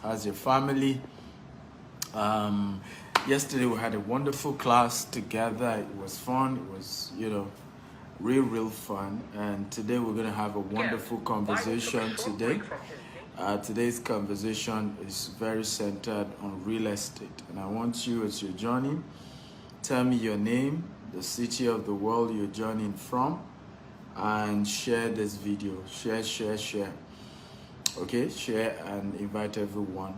How's your family? Yesterday we had a wonderful class together. It was fun. It was, real fun. And today we're going to have a wonderful conversation today. Today's conversation is very centered on real estate. And I want you, as you're joining, tell me your name, the city of the world you're joining from, and share this video. Share. Okay, share and invite everyone.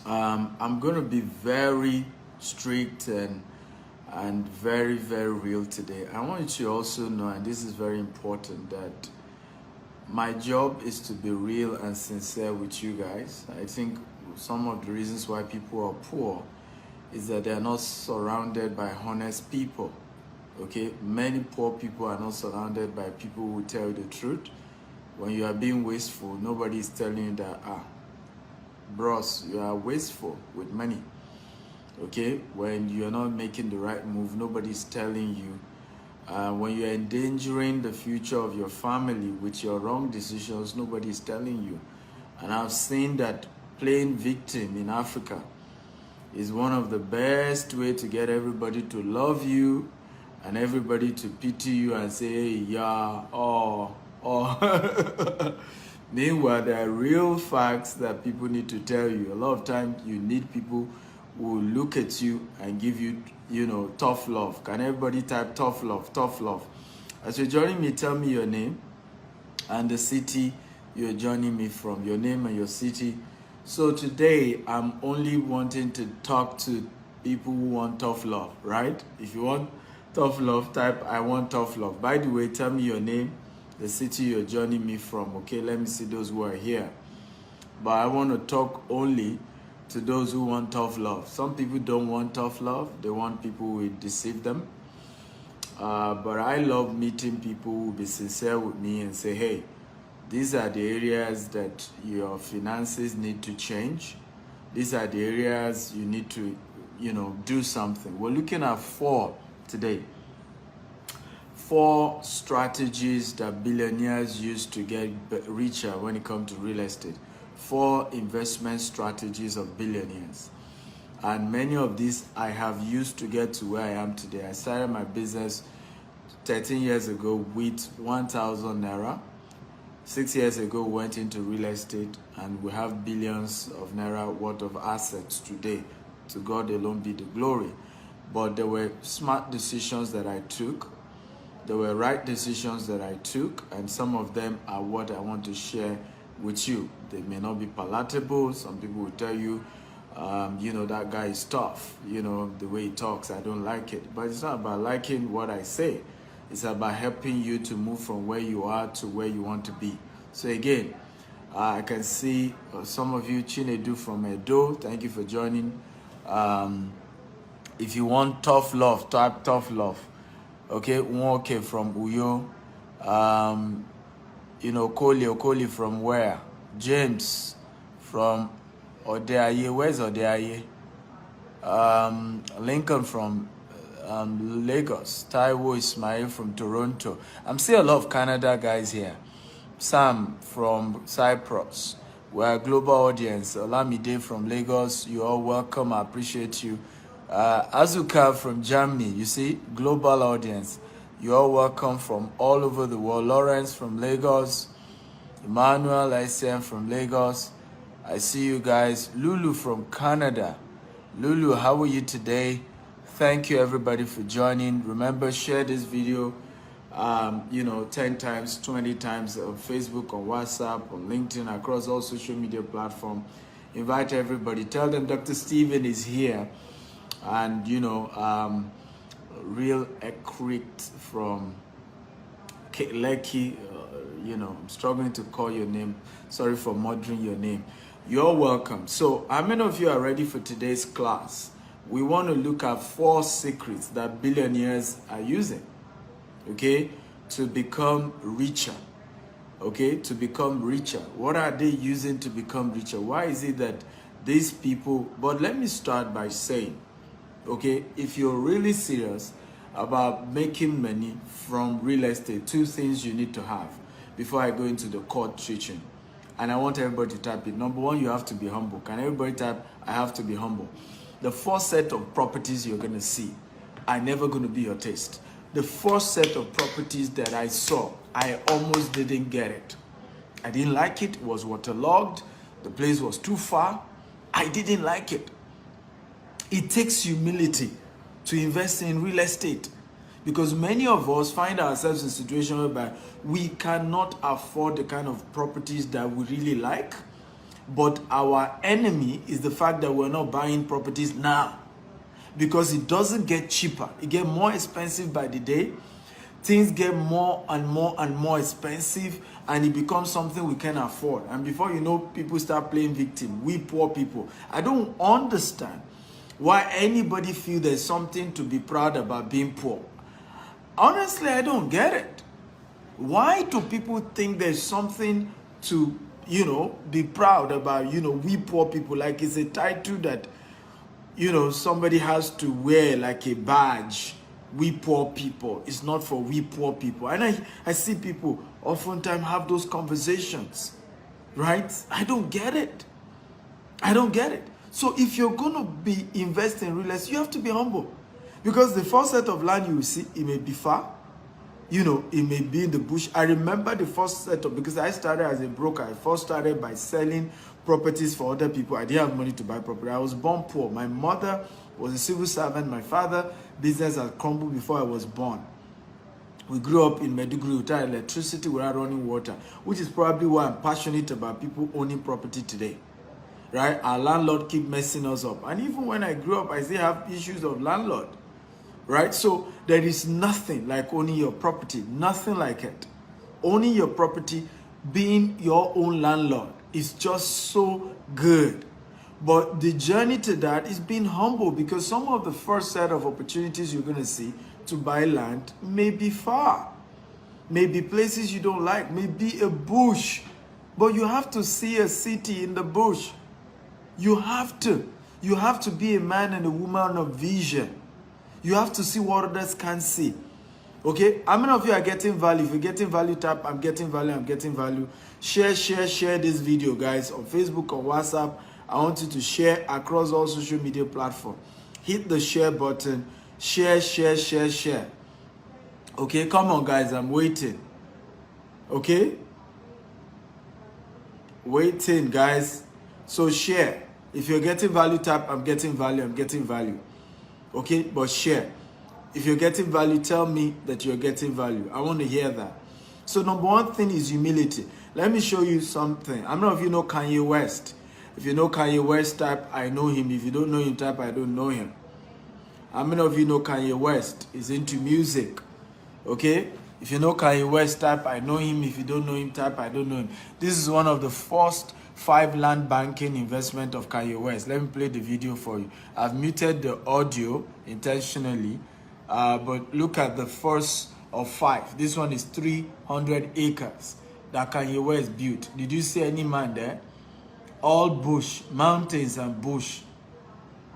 I'm going to be very strict and very real today. I want you to also know, and this is very important, that my job is to be real and sincere with you guys. I think some of the reasons why people are poor is that they are not surrounded by honest people. Okay, many poor people are not surrounded by people who tell you the truth. When you are being wasteful, nobody is telling you that, bros, you are wasteful with money. Okay, when you're not making the right move, nobody's telling you. When you're endangering the future of your family with your wrong decisions, nobody's telling you. And I've seen that playing victim in Africa is one of the best way to get everybody to love you and everybody to pity you and say, hey, yeah, oh. Meanwhile, there are real facts that people need to tell you. A lot of times you need people who look at you and give you, tough love. Can everybody type tough love? As you're joining me, tell me your name and the city you're joining me from, your name and your city. So today, I'm only wanting to talk to people who want tough love, right? If you want tough love, type I want tough love. By the way, tell me your name, the city you're joining me from. Okay, let me see those who are here. But I want to talk only to those who want tough love. Some people don't want tough love. They want people who will deceive them. But I love meeting people who will be sincere with me and say, hey, these are the areas that your finances need to change. These are the areas you need to, do something. We're looking at 4 today. 4 strategies that billionaires use to get richer when it comes to real estate. 4 investment strategies of billionaires. And many of these I have used to get to where I am today. I started my business 13 years ago with 1,000 naira. 6 years ago, went into real estate, and we have billions of naira worth of assets today. To God alone be the glory. But there were smart decisions that I took. There were right decisions that I took, and some of them are what I want to share with you. They may not be palatable. Some people will tell you, that guy is tough. The way he talks, I don't like it. But it's not about liking what I say. It's about helping you to move from where you are to where you want to be. So again, I can see some of you, Chinedu from Edo, thank you for joining. If you want tough love, type tough love. Okay, Nwoke from Uyo. Okoli from where? James from Odeaye. Where's Odeaye? Lincoln from Lagos. Taiwo Ismail from Toronto. I'm seeing a lot of Canada guys here. Sam from Cyprus. We're a global audience. Olamide from Lagos. You're all welcome. I appreciate you. Azuka from Germany. You see, global audience. You're all welcome from all over the world. Lawrence from Lagos. Emmanuel ICM from Lagos. I see you guys. Lulu from Canada. Lulu, how are you today? Thank you everybody for joining. Remember, share this video 10 times, 20 times on Facebook, on WhatsApp, on LinkedIn, across all social media platforms. Invite everybody. Tell them Dr. Steven is here. And, real Ekrit from Lekki, I'm struggling to call your name. Sorry for murdering your name. You're welcome. So, how many of you are ready for today's class? We want to look at 4 secrets that billionaires are using, okay, to become richer. Okay, to become richer. What are they using to become richer? Why is it that these people, but let me start by saying, okay, if you're really serious about making money from real estate, 2 things you need to have before I go into the court teaching. and I want everybody to type it. Number one, you have to be humble. Can everybody type, I have to be humble? The first set of properties you're going to see are never going to be your taste. The first set of properties that I saw, I almost didn't get it. I didn't like it. It was waterlogged. The place was too far. I didn't like it. It takes humility to invest in real estate, because many of us find ourselves in a situation whereby we cannot afford the kind of properties that we really like, but our enemy is the fact that we're not buying properties now, because it doesn't get cheaper. It gets more expensive by the day. Things get more and more and more expensive, and it becomes something we can afford. And before you know, people start playing victim. We poor people. I don't understand why anybody feel there's something to be proud about being poor. Honestly, I don't get it. Why do people think there's something to, be proud about, we poor people? Like it's a title that, somebody has to wear like a badge. We poor people. It's not for we poor people. And I see people oftentimes have those conversations, right? I don't get it. I don't get it. So if you're going to be investing in real estate, you have to be humble. Because the first set of land you will see, it may be far. It may be in the bush. I remember the first set of, because I started as a broker. I first started by selling properties for other people. I didn't have money to buy property. I was born poor. My mother was a civil servant. My father, business had crumbled before I was born. We grew up in Maiduguri without electricity, without running water, which is probably why I'm passionate about people owning property today. Right? Our landlord keep messing us up. And even when I grew up, I still have issues of landlord. Right? So there is nothing like owning your property. Nothing like it. Owning your property, being your own landlord, is just so good. But the journey to that is being humble, because some of the first set of opportunities you're going to see to buy land may be far. Maybe places you don't like, maybe a bush. But you have to see a city in the bush. You have to. You have to be a man and a woman of vision. You have to see what others can't see. Okay? How many of you are getting value? If you're getting value, tap, I'm getting value, I'm getting value. Share this video, guys, on Facebook, on WhatsApp. I want you to share across all social media platforms. Hit the share button. Share. Okay? Come on, guys. I'm waiting. Okay? Waiting, guys. So share. If you're getting value, tap, I'm getting value, I'm getting value. Okay? But share. If you're getting value, tell me that you're getting value. I want to hear that. So number one thing is humility. Let me show you something. I don't know if you know Kanye West. If you know Kanye West, type, I know him. If you don't know him, type, I don't know him. How many of you know Kanye West? He's into music. Okay? If you know Kanye West, type, I know him. If you don't know him, type, I don't know him. This is one of the first 5 land banking investment of Kanye West. Let me play the video for you. I've muted the audio intentionally, but look at the first of 5. This one is 300 acres that Kanye West built. Did you see any man there? All bush, mountains and bush.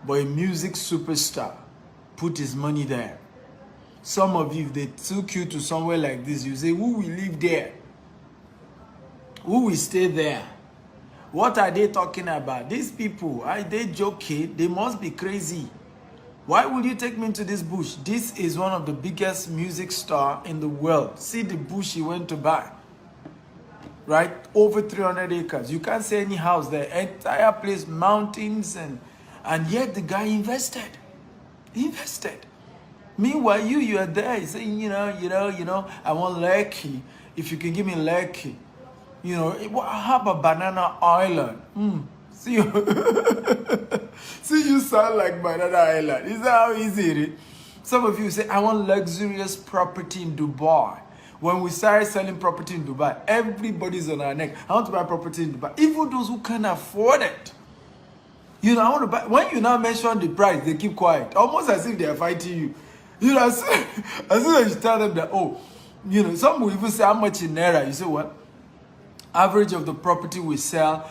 But a music superstar put his money there. Some of you, if they took you to somewhere like this, you say, who will live there? Who will stay there? What are they talking about? These people, are they joking? They must be crazy. Why would you take me into this bush? This is one of the biggest music stars in the world. See the bush he went to buy. Right? Over 300 acres. You can't see any house there. Entire place, mountains, and yet the guy invested. He invested. Meanwhile, you are there saying, I want Lekki. If you can give me Lekki. How about Banana Island? See you sound like Banana Island. Is that how easy it is? Some of you say, I want luxurious property in Dubai. When we started selling property in Dubai, everybody's on our neck. I want to buy property in Dubai. Even those who can afford it. I want to buy. When you now mention the price, they keep quiet. Almost as if they are fighting you. As soon as you tell them that, some will even say how much in Naira. You say, what? Average of the property we sell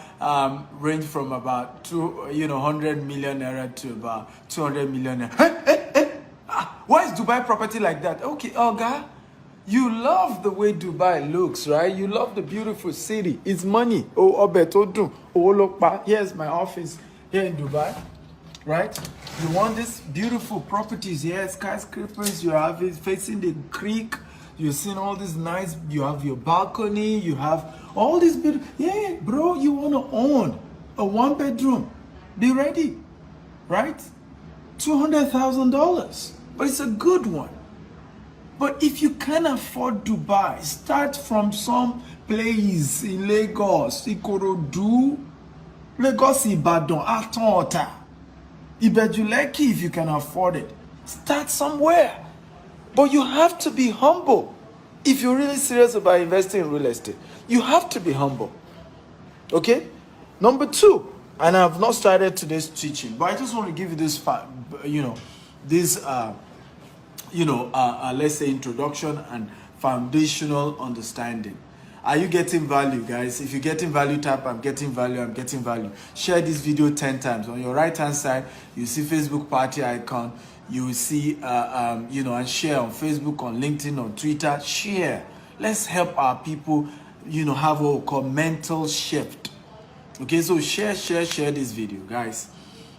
range from about 100 million Naira to about 200 million Naira. Why is Dubai property like that? Okay, God. You love the way Dubai looks, right? You love the beautiful city. It's money. Oh, Obetodun. Oh, look, here's my office here in Dubai, right? You want these beautiful properties here, skyscrapers. You have it facing the creek. You've seen all this nice. You have your balcony. You have all these beautiful. Yeah, bro, you want to own a 1-bedroom. Be ready, right? $200,000, but it's a good one. But if you can't afford Dubai, start from some place in Lagos, Ikorodu, Lagos, Ibadan, Atonota, Ibejuleki, if you can afford it. Start somewhere. But you have to be humble. If you're really serious about investing in real estate, you have to be humble. Okay? Number 2, and I've not started today's teaching, but I just want to give you this, let's say introduction and foundational understanding. Are you getting value, guys? If you're getting value, type I'm getting value, I'm getting value. Share this video 10 times. On your right hand side, you see Facebook party icon. You will see, and share on Facebook, on LinkedIn, on Twitter. Share. Let's help our people, have what we call mental shift. Okay, so share this video, guys.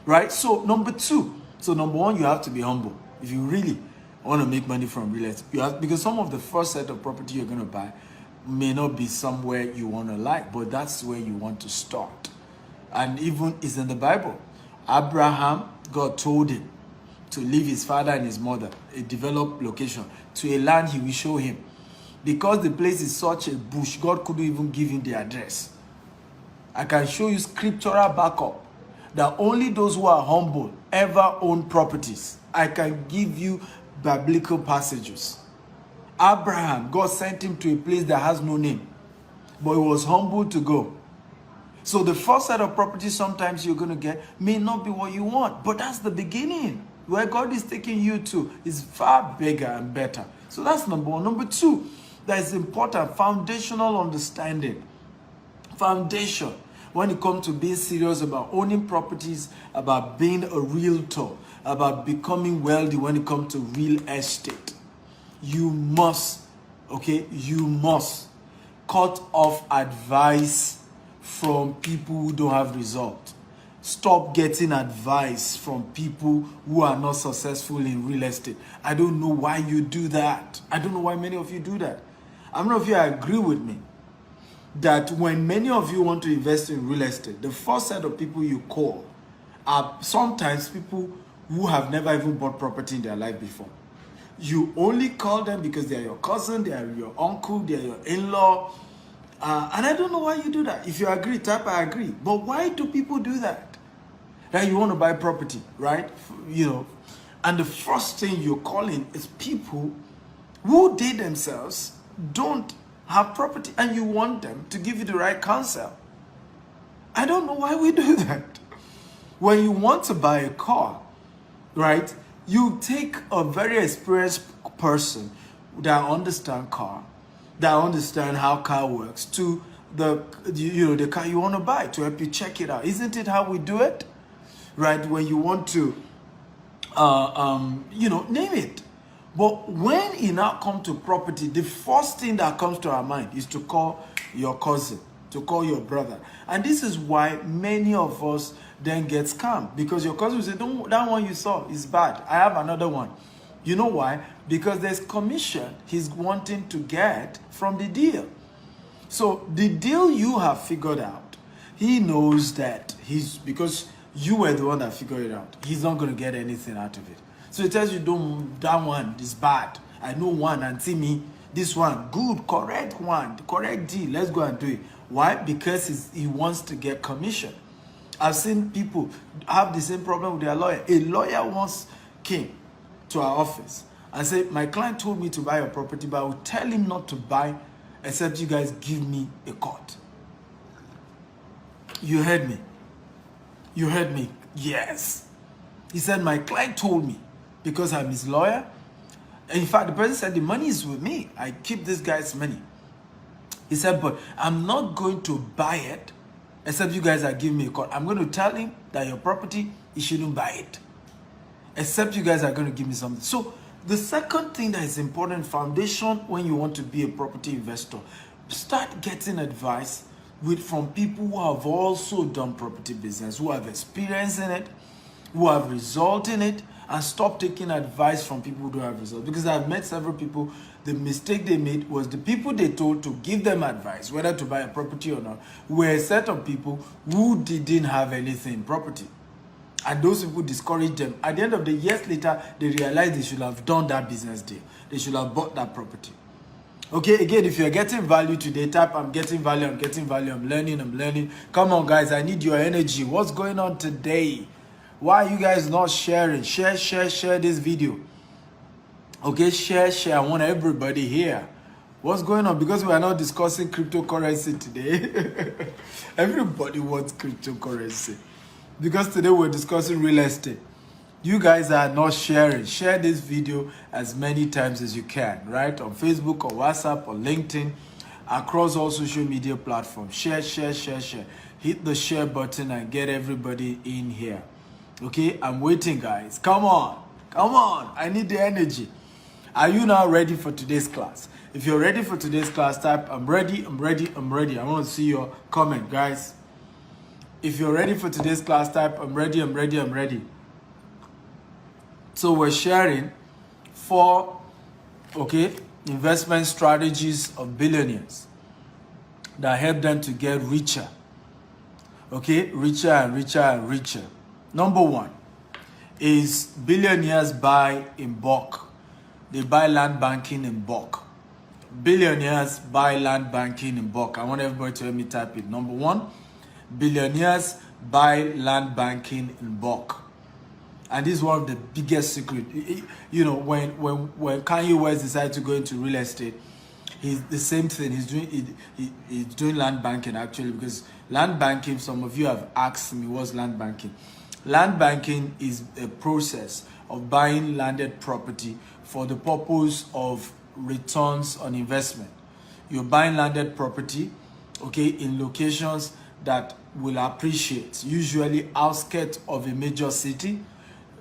Right? So number 2. So number 1, you have to be humble. If you really want to make money from real estate, because some of the first set of property you're going to buy may not be somewhere you want to like, but that's where you want to start. And even it's in the Bible. Abraham, God told him to leave his father and his mother, a developed location, to a land he will show him. Because the place is such a bush, God couldn't even give him the address. I can show you scriptural backup that only those who are humble ever own properties. I can give you biblical passages. Abraham, God sent him to a place that has no name, but he was humble to go. So the first set of properties sometimes you're going to get may not be what you want, but that's the beginning. Where God is taking you to is far bigger and better. So that's number 1. Number 2, that is important, foundational understanding. Foundation. When it comes to being serious about owning properties, about being a realtor, about becoming wealthy when it comes to real estate, you must cut off advice from people who don't have results. Stop getting advice from people who are not successful in real estate. I don't know why you do that. I don't know why many of you do that. How many of you agree with me that when many of you want to invest in real estate, the first set of people you call are sometimes people who have never even bought property in their life before. You only call them because they are your cousin, they are your uncle, they are your in-law. And I don't know why you do that. If you agree, type I agree. But why do people do that? Right? You want to buy property, right? And the first thing you're calling is people who they themselves don't have property, and you want them to give you the right counsel. I don't know why we do that. When you want to buy a car, right, you take a very experienced person that understands car, that understands how car works, to the car you want to buy to help you check it out. Isn't it how we do it? Right? When you want to, name it. But when it now comes to property, the first thing that comes to our mind is to call your cousin, to call your brother. And this is why many of us then get scammed, because your cousin will say, "Don't, that one you saw is bad. I have another one." You know why? Because there's commission he's wanting to get from the deal. So the deal you have figured out, he knows that because you were the one that figured it out, he's not going to get anything out of it. So he tells you, that one is bad. I know one, and see me, this one, good, correct one, correct deal. Let's go and do it. Why? Because he wants to get commission. I've seen people have the same problem with their lawyer. A lawyer once came to our office and said, "My client told me to buy a property, but I will tell him not to buy except you guys give me a court." You heard me. You heard me. Yes. He said, "My client told me because I'm his lawyer." And in fact, the person said, "The money is with me. I keep this guy's money." He said, "But I'm not going to buy it except you guys are giving me a court. I'm going to tell him that your property, he shouldn't buy it except you guys are going to give me something." So The second thing that is important, foundation, when you want to be a property investor, start getting advice from people who have also done property business, who have experience in it, who have result in it, and stop taking advice from people who don't have results. Because I've met several people, the mistake they made was the people they told to give them advice, whether to buy a property or not, were a set of people who didn't have anything in property. And those people discouraged them. At the end of the years later, they realized they should have done that business deal. They should have bought that property. Okay, again, if you're getting value today, type I'm getting value, I'm learning. Come on, guys, I need your energy. What's going on today? Why are you guys not sharing? Share this video. Okay, share. I want everybody here. What's going on? Because we are not discussing cryptocurrency today. Everybody wants cryptocurrency. Because today we're discussing real estate. You guys are not sharing. Share this video as many times as you can, right? On Facebook or WhatsApp or LinkedIn, across all social media platforms. Share. Hit the share button and get everybody in here. Okay, I'm waiting, guys. Come on. I need the energy. Are you now ready for today's class? If you're ready for today's class, type I'm ready. I want to see your comment, guys. If you're ready for today's class, type I'm ready. So we're sharing 4, investment strategies of billionaires that help them to get richer. Okay, richer and richer. Number 1 is billionaires buy in bulk. They buy land banking in bulk. Billionaires buy land banking in bulk. I want everybody to help me type it. Number 1, billionaires buy land banking in bulk. And this is one of the biggest secrets. You know, when Kanye West decided to go into real estate, he's the same thing. He's doing land banking, actually, because land banking, some of you have asked me, what's land banking? Land banking is a process of buying landed property for the purpose of returns on investment. You're buying landed property, in locations that will appreciate, usually outskirts of a major city,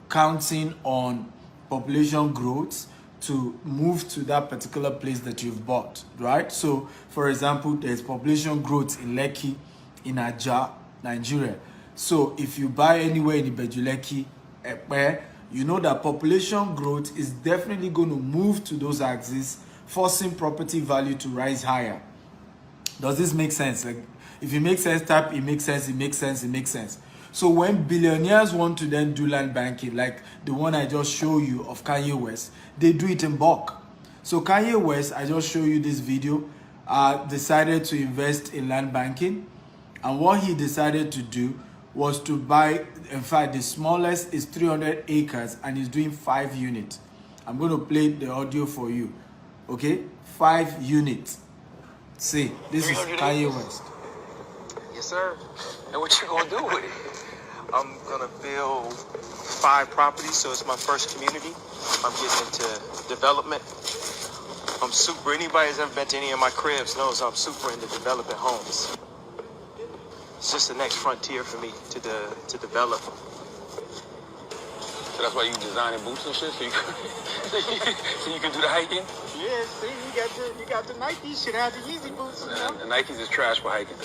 counting on population growth to move to that particular place that you've bought, right? So, for example, there's population growth in Lekki, in Ajah, Nigeria. So, if you buy anywhere in Ibejuleki, Epe, you know that population growth is definitely going to move to those axes, forcing property value to rise higher. Does this make sense? Like, if it makes sense, type it makes sense. So when billionaires want to then do land banking, like the one I just showed you of Kanye West, they do it in bulk. So Kanye West, I just showed you this video, decided to invest in land banking. And what he decided to do was to buy, in fact, the smallest is 300 acres and he's doing 5 units. I'm going to play the audio for you. Okay? 5 units. See, this is Kanye West. Yes, sir. And what you gonna do with it? I'm gonna build 5 properties, so it's my first community. I'm getting into development. I'm super. Anybody who's ever been to any of my cribs knows I'm super into developing homes. It's just the next frontier for me to develop. So that's why you designing boots and shit, so you can do the hiking? Yeah, see, you got the Nike shit, have the Yeezy boots. The Nikes is trash for hiking.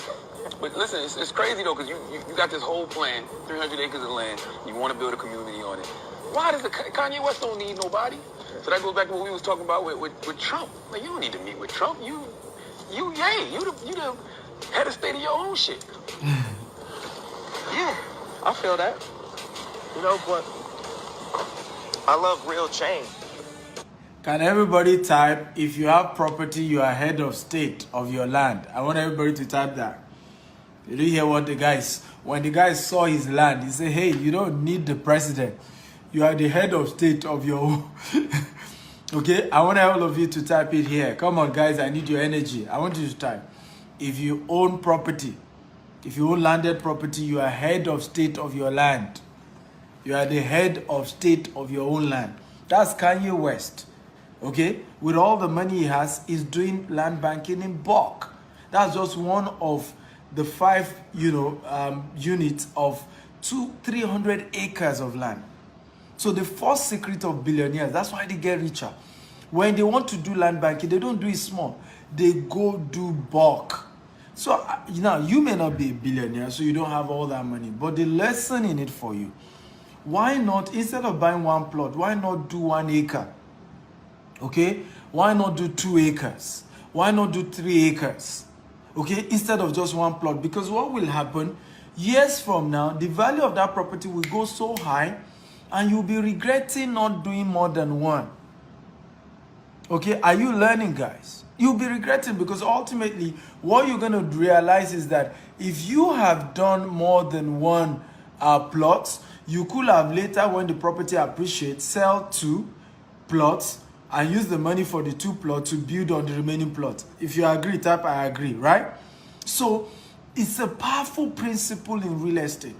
But listen, it's crazy though, because you got this whole plan, 300 acres of land, you want to build a community on it. Why does Kanye West don't need nobody? So that goes back to what we was talking about with Trump. Like, you don't need to meet with Trump. You the head of state of your own shit. Yeah, I feel that. You know, but I love real change. Can everybody type, if you have property, you are head of state of your land? I want everybody to type that. Did you hear what when the guy saw his land, he said, hey, you don't need the president. You are the head of state of your own. Okay, I want all of you to type it here. Come on, guys, I need your energy. I want you to type. If you own property, if you own landed property, you are head of state of your land. You are the head of state of your own land. That's Kanye West. Okay? With all the money he has, he's doing land banking in bulk. That's just one of the 5, units of 300 acres of land. So the first secret of billionaires, that's why they get richer. When they want to do land banking, they don't do it small. They go do bulk. So now you may not be a billionaire, so you don't have all that money, but the lesson in it for you. Why not, instead of buying one plot, why not do 1 acre? Okay? Why not do 2 acres? Why not do 3 acres? Okay? Instead of just one plot. Because what will happen, years from now, the value of that property will go so high, and you'll be regretting not doing more than one. Okay? Are you learning, guys? You'll be regretting, because ultimately, what you're going to realize is that if you have done more than one plot, you could have later, when the property appreciates, sell 2 plots and use the money for the 2 plots to build on the remaining plot. If you agree, type I agree, right? So it's a powerful principle in real estate.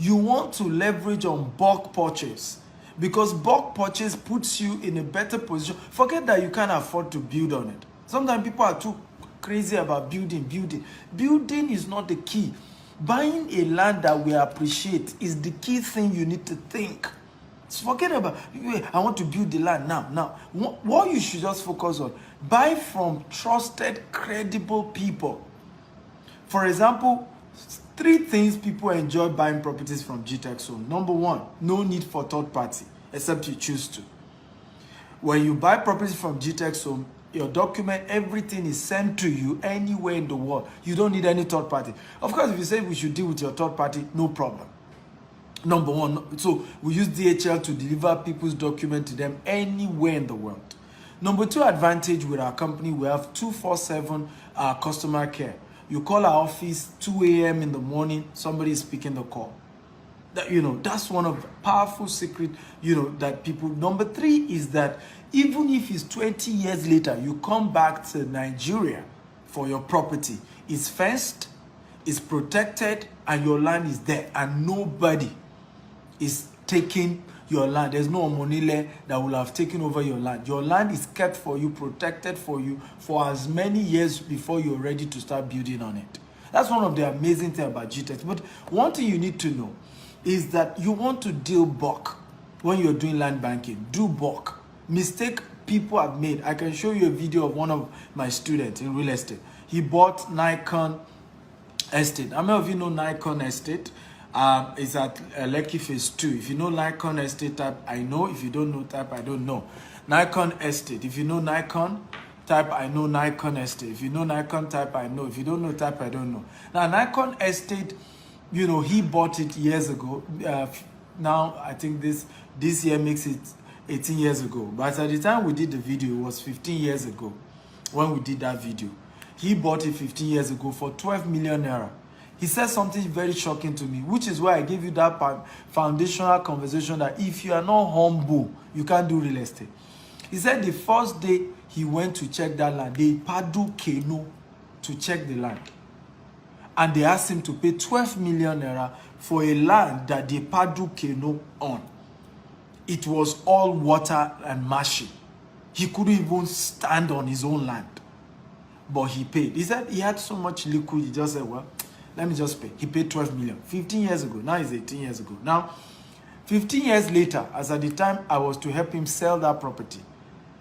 You want to leverage on bulk purchase, because bulk purchase puts you in a better position. Forget that you can't afford to build on it. Sometimes people are too crazy about building. Building is not the key. Buying a land that we appreciate is the key thing you need to think. So forget about, I want to build the land now. What you should just focus on, buy from trusted, credible people. For example, 3 things people enjoy buying properties from GTech Zone. Number 1, no need for third party, except you choose to. When you buy properties from GTech Zone, your document, everything is sent to you anywhere in the world. You don't need any third party. Of course, if you say we should deal with your third party, no problem. Number 1, so we use DHL to deliver people's document to them anywhere in the world. Number 2 advantage with our company, we have 24/7 customer care. You call our office 2 a.m. in the morning, somebody is picking the call. That's one of the powerful secret, that people. Number 3 is that even if it's 20 years later, you come back to Nigeria for your property, it's fenced, it's protected, and your land is there, and nobody is taking your land. There's no Omonile that will have taken over your land. Your land is kept for you, protected for you for as many years before you're ready to start building on it. That's one of the amazing things about GTech. But one thing you need to know is that you want to deal bulk when you're doing land banking. Do bulk. Mistake people have made. I can show you a video of one of my students in real estate. He bought Nikon Estate. How many of you know Nikon Estate? It's at Lekki Phase 2. If you know Nikon Estate, type I know. If you don't know, type I don't know. Nikon Estate. If you know Nikon, type I know Nikon Estate. If you know Nikon, type I know. If you don't know, type I don't know. Now, Nikon Estate, he bought it years ago. Now, I think this year makes it 18 years ago. But at the time we did the video, it was 15 years ago when we did that video. He bought it 15 years ago for 12 million naira. He said something very shocking to me, which is why I gave you that foundational conversation that if you are not humble, you can't do real estate. He said the first day he went to check that land, they paddle canoe to check the land. And they asked him to pay 12 million naira for a land that they paddle canoe on. It was all water and marshy. He couldn't even stand on his own land. But he paid. He said he had so much liquid, he just said, well, let me just pay. He paid 12 million. 15 years ago. Now it's 18 years ago. Now, 15 years later, as at the time I was to help him sell that property,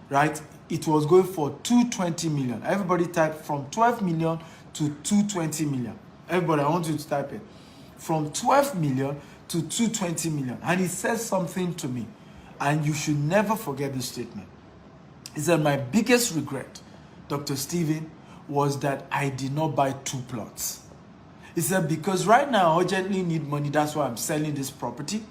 right? It was going for 220 million. Everybody type from 12 million to 220 million. Everybody, I want you to type it. From 12 million to 220 million. And he said something to me. And you should never forget this statement. He said, my biggest regret, Dr. Stephen, was that I did not buy 2 plots. He said, because right now I urgently need money, that's why I'm selling this property.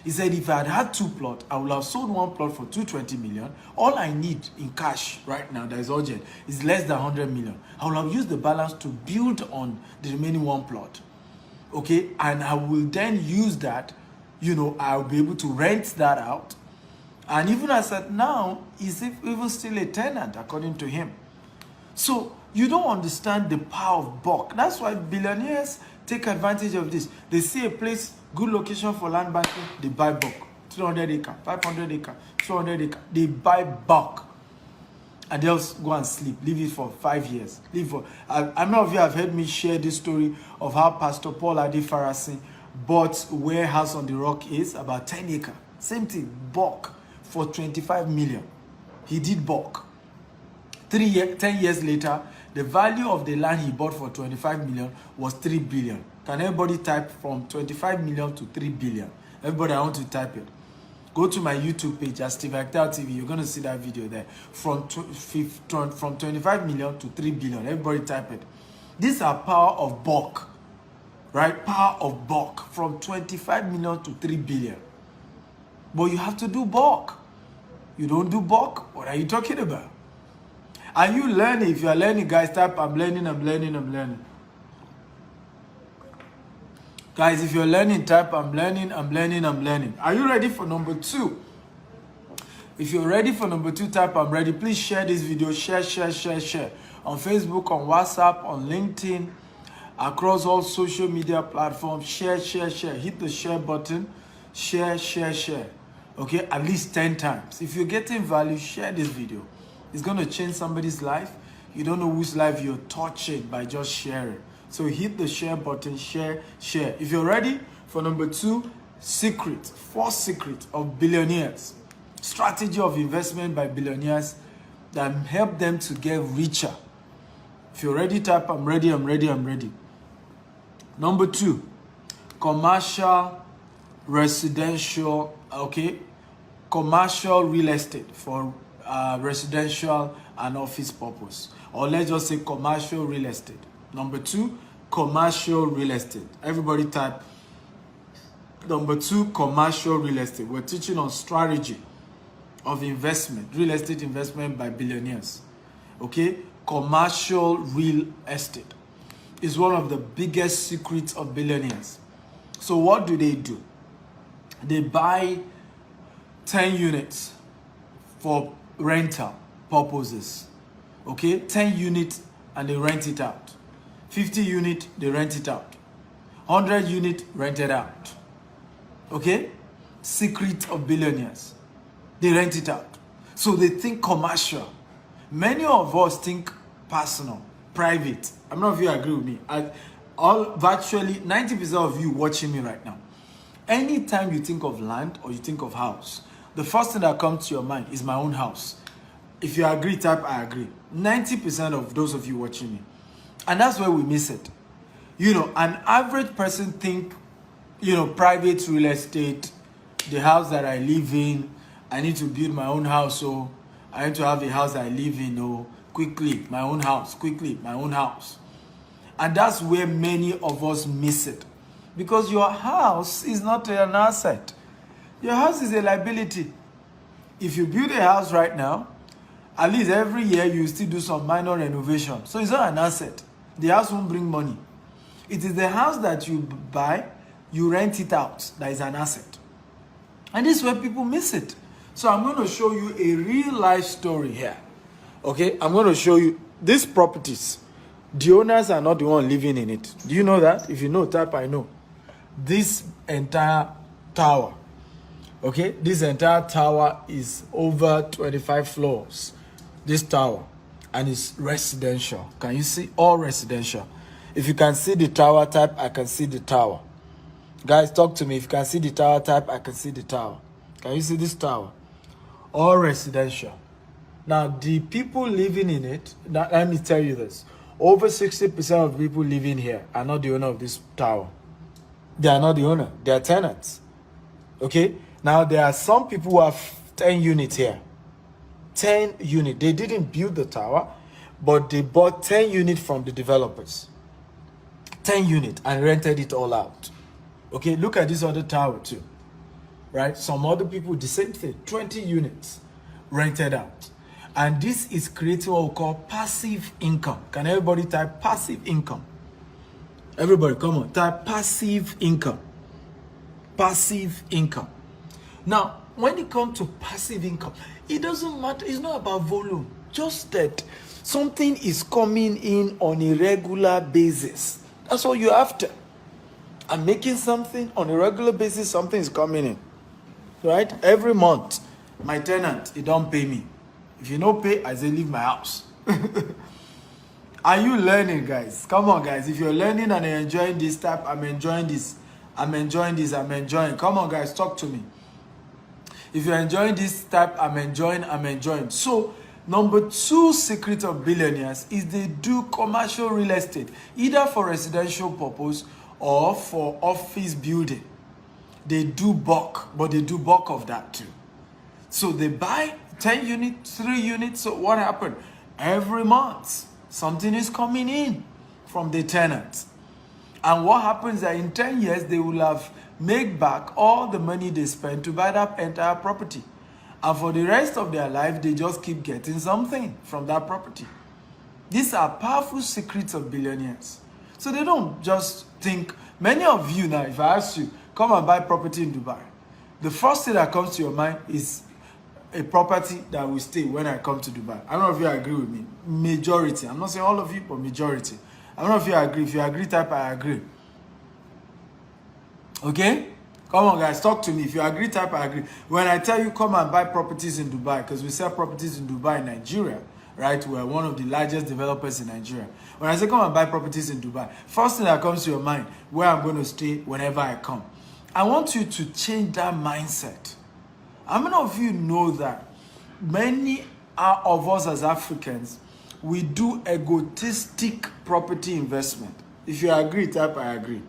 He said, if I had had 2 plots, I would have sold 1 plot for 220 million. All I need in cash right now that is urgent is less than 100 million. I will have used the balance to build on the remaining 1 plot. Okay, and I will then use that, I'll be able to rent that out. And even as at now, he's even still a tenant, according to him. So you don't understand the power of bulk. That's why billionaires take advantage of this. They see a place, good location for land banking, they buy bulk. 300 acre, 500 acre, 200 acre. They buy bulk. And they'll go and sleep, leave it for 5 years. I many of you have heard me share this story of how Pastor Paul Adefarasin bought where House on the Rock is, about 10 acre. Same thing, bulk for 25 million. He did bulk. 10 years later, the value of the land he bought for 25 million was 3 billion. Can everybody type from 25 million to 3 billion? Everybody, I want to type it. Go to my YouTube page at Steve Actel TV. You're going to see that video there. From 25 million to 3 billion. Everybody type it. These are power of bulk. Right? Power of bulk. From 25 million to 3 billion. But you have to do bulk. You don't do bulk? What are you talking about? Are you learning? If you are learning, guys, type I'm learning, I'm learning, I'm learning. Guys, if you're learning, type I'm learning, I'm learning, I'm learning. Are you ready for number 2? If you're ready for number 2, type I'm ready. Please share this video. Share. On Facebook, on WhatsApp, on LinkedIn, across all social media platforms. Share. Hit the share button. Share. Okay, at least 10 times. If you're getting value, share this video. It's going to change somebody's life. You don't know whose life you're touching by just sharing. So hit the share button, share. If you're ready for number 2, 4 secrets of billionaires. Strategy of investment by billionaires that help them to get richer. If you're ready, type I'm ready. Number 2, commercial, residential, commercial real estate for residential and office purpose. Or let's just say commercial real estate. Number 2, commercial real estate. Everybody type number 2, commercial real estate. We're teaching on strategy of investment, real estate investment by billionaires. Okay, commercial real estate is one of the biggest secrets of billionaires. So what do? They buy 10 units for rental purposes. Okay, 10 units and they rent it out. 50 units, they rent it out. 100 units, rented out. Okay? Secret of billionaires. They rent it out. So they think commercial. Many of us think personal, private. I don't know if you agree with me. Virtually 90% of you watching me right now. Anytime you think of land or you think of house, the first thing that comes to your mind is my own house. If you agree, type I agree. 90% of those of you watching me. And that's where we miss it. An average person think, private real estate, the house that I live in, I need to build my own house, so I need to have a house I live in, quickly, my own house. And that's where many of us miss it. Because your house is not an asset. Your house is a liability. If you build a house right now, at least every year you still do some minor renovation. So it's not an asset. The house won't bring money. It is the house that you buy, you rent it out, that is an asset. And this is where people miss it. So I'm going to show you a real life story here. Okay, I'm going to show you these properties. The owners are not the one living in it. Do you know that? If you know, type I know. This entire tower. Okay, this entire tower is over 25 floors. This tower. And it's residential. Can you see? All residential. If you can see the tower, type I can see the tower. Guys, talk to me. If you can see the tower, type I can see the tower. Can you see this tower? All residential. Now, the people living in it, now, let me tell you this. Over 60% of people living here are not the owner of this tower. They are not the owner. They are tenants. Okay? Now, there are some people who have 10 units here. 10 units. They didn't build the tower, but they bought 10 units from the developers. 10 units and rented it all out. Okay, look at this other tower too. Right? Some other people, the same thing. 20 units rented out. And this is creating what we call passive income. Can everybody type passive income? Everybody, come on. Type passive income. Passive income. Now, when it comes to passive income, it doesn't matter. It's not about volume. Just that something is coming in on a regular basis. That's all you're after. I'm making something on a regular basis. Something is coming in. Right? Every month, my tenant, he don't pay me. If you don't pay, I say leave my house. Are you learning, guys? Come on, guys. If you're learning and you're enjoying this type, I'm enjoying this. I'm enjoying this. I'm enjoying. Come on, guys. Talk to me. If you're enjoying this type, I'm enjoying. So, number 2 secret of billionaires is they do commercial real estate, either for residential purpose or for office building. They do bulk, but they do bulk of that too. So they buy 10 units, 3 units. So what happened? Every month, something is coming in from the tenants. And what happens is that in 10 years, they will have made back all the money they spent to buy that entire property. And for the rest of their life, they just keep getting something from that property. These are powerful secrets of billionaires. So they don't just think, many of you now, if I ask you, come and buy property in Dubai, the first thing that comes to your mind is a property that will stay when I come to Dubai. I don't know if you agree with me. Majority. I'm not saying all of you, but majority. I don't know if you agree. If you agree, type I agree. Okay? Come on, guys. Talk to me. If you agree, type I agree. When I tell you come and buy properties in Dubai, because we sell properties in Dubai, Nigeria, right? We're one of the largest developers in Nigeria. When I say come and buy properties in Dubai, first thing that comes to your mind, where I'm going to stay whenever I come. I want you to change that mindset. How many of you know that many of us as Africans, we do egotistic property investment? If you agree, type I agree.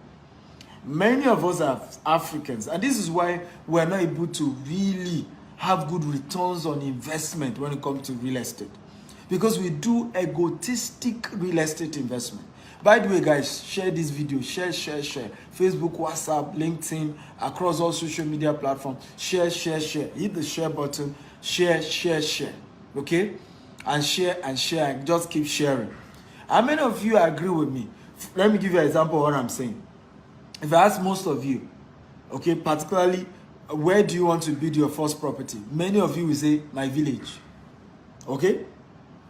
Many of us are Africans, and this is why we're not able to really have good returns on investment when it comes to real estate. Because we do egotistic real estate investment. By the way, guys, share this video. Share. Facebook, WhatsApp, LinkedIn, across all social media platforms. Share. Hit the share button. Share. Okay? And share. And just keep sharing. How many of you agree with me? Let me give you an example of what I'm saying. If I ask most of you, okay, particularly, where do you want to build your first property? Many of you will say, my village. Okay?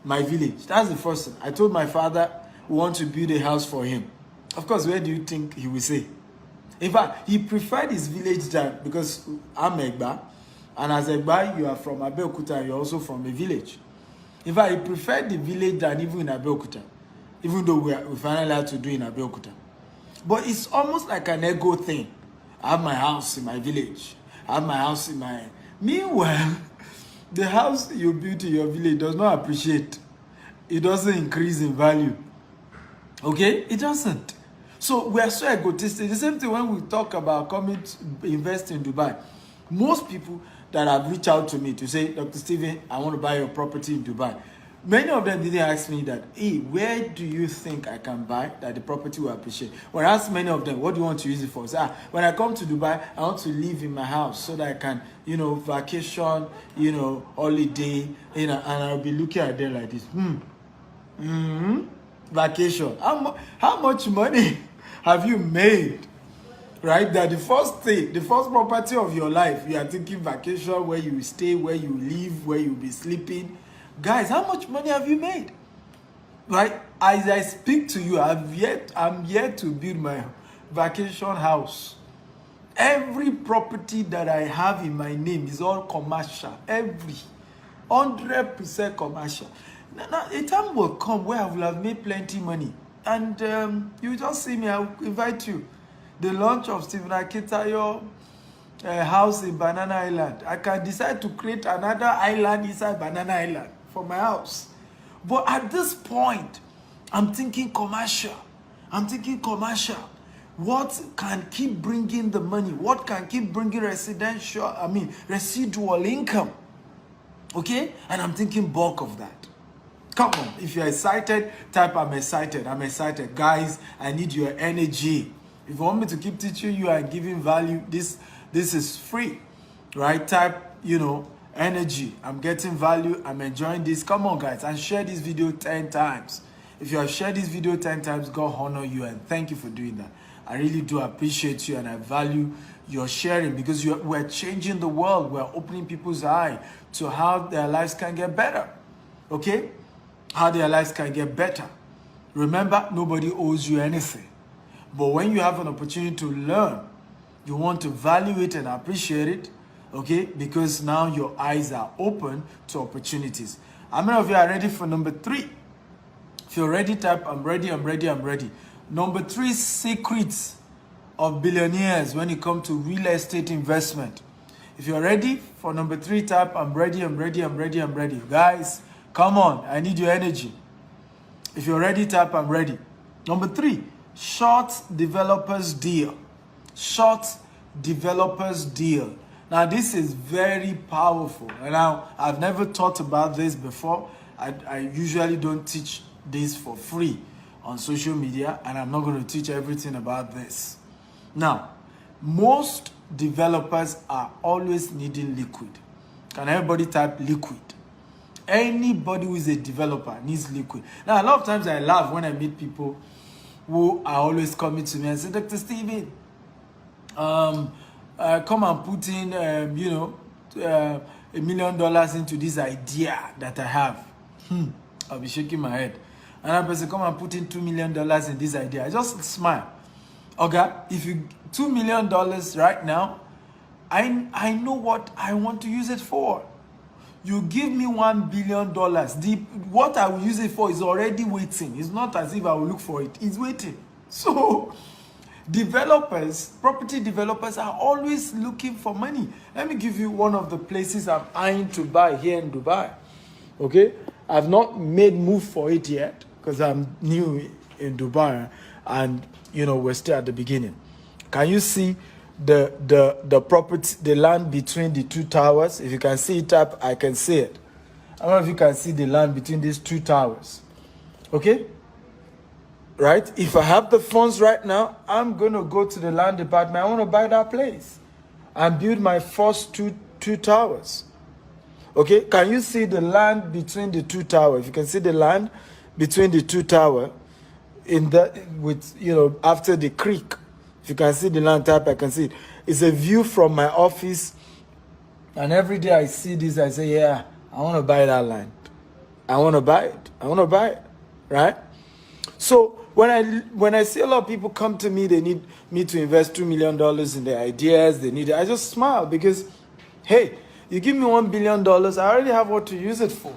My village. That's the first thing. I told my father, we want to build a house for him. Of course, where do you think he will say? In fact, he preferred his village than, because I'm Egba, and as Egba, you are from Abeokuta, and you're also from a village. In fact, he preferred the village than even in Abeokuta, even though we finally had to do in Abeokuta. But it's almost like an ego thing. I have my house in my village. I have my house in my... Meanwhile, the house you built in your village does not appreciate. It doesn't increase in value. Okay? It doesn't. So we are so egotistic. The same thing when we talk about coming to invest in Dubai. Most people that have reached out to me to say, Dr. Stephen, I want to buy your property in Dubai. Many of them didn't ask me that, hey, where do you think I can buy that the property will appreciate? When I ask many of them, what do you want to use it for? Say, when I come to Dubai, I want to live in my house so that I can, vacation, holiday, and I'll be looking at them like this. Vacation. How much money have you made? Right? That the first property of your life, you are thinking vacation, where you stay, where you live, where you'll be sleeping. Guys, how much money have you made? Right? As I speak to you, I'm yet to build my vacation house. Every property that I have in my name is all commercial. Every 100% commercial. Now, a time will come where I will have made plenty money. And you just see me, I'll invite you. The launch of Stephen Akitayo house in Banana Island. I can decide to create another island inside Banana Island for my house. But at this point, I'm thinking commercial. What can keep bringing the money? What can keep bringing residual income? Okay? And I'm thinking bulk of that. Come on. If you're excited, type I'm excited. I'm excited. Guys, I need your energy. If you want me to keep teaching you and giving value, this is free. Right? Type, energy. I'm getting value. I'm enjoying this. Come on, guys, and share this video 10 times. If you have shared this video 10 times, God honor you and thank you for doing that. I really do appreciate you and I value your sharing because we're changing the world. We're opening people's eye to how their lives can get better. Okay? How their lives can get better. Remember, nobody owes you anything. But when you have an opportunity to learn, you want to value it and appreciate it. Okay, because now your eyes are open to opportunities. How many of you are ready for number 3? If you're ready, type I'm ready. Number 3 secrets of billionaires when it comes to real estate investment. If you're ready for number 3, type I'm ready, I'm ready, I'm ready, I'm ready. Guys, come on, I need your energy. If you're ready, type I'm ready. Number 3, short developers deal. Short developers deal. Now, this is very powerful. And now, I've never thought about this before. I usually don't teach this for free on social media, and I'm not going to teach everything about this. Now, most developers are always needing liquid. Can everybody type liquid? Anybody who is a developer needs liquid. Now, a lot of times I laugh when I meet people who are always coming to me and say, Dr. Steven, come and put in, $1 million into this idea that I have. I'll be shaking my head. Another person, come and put in $2 million in this idea. I just smile. Okay, if you $2 million right now, I know what I want to use it for. You give me $1 billion. What I will use it for is already waiting. It's not as if I will look for it. It's waiting. So developers, property developers are always looking for money. Let me give you one of the places I'm eyeing to buy here in Dubai. Okay, I've not made move for it yet because I'm new in Dubai and we're still at the beginning. Can you see the property, the land between the 2 towers? If you can see it up, I can see it. I don't know if you can see the land between these 2 towers. Okay? Right? If I have the funds right now, I'm going to go to the land department. I want to buy that place and build my first two towers. Okay? Can you see the land between the 2 towers? If you can see the land between the 2 towers, after the creek. If you can see the land type, I can see it. It's a view from my office. And every day I see this, I say, yeah, I want to buy that land. I want to buy it. I want to buy it. Right? So when I see a lot of people come to me, they need me to invest $2 million in their ideas. I just smile because, hey, you give me $1 billion, I already have what to use it for.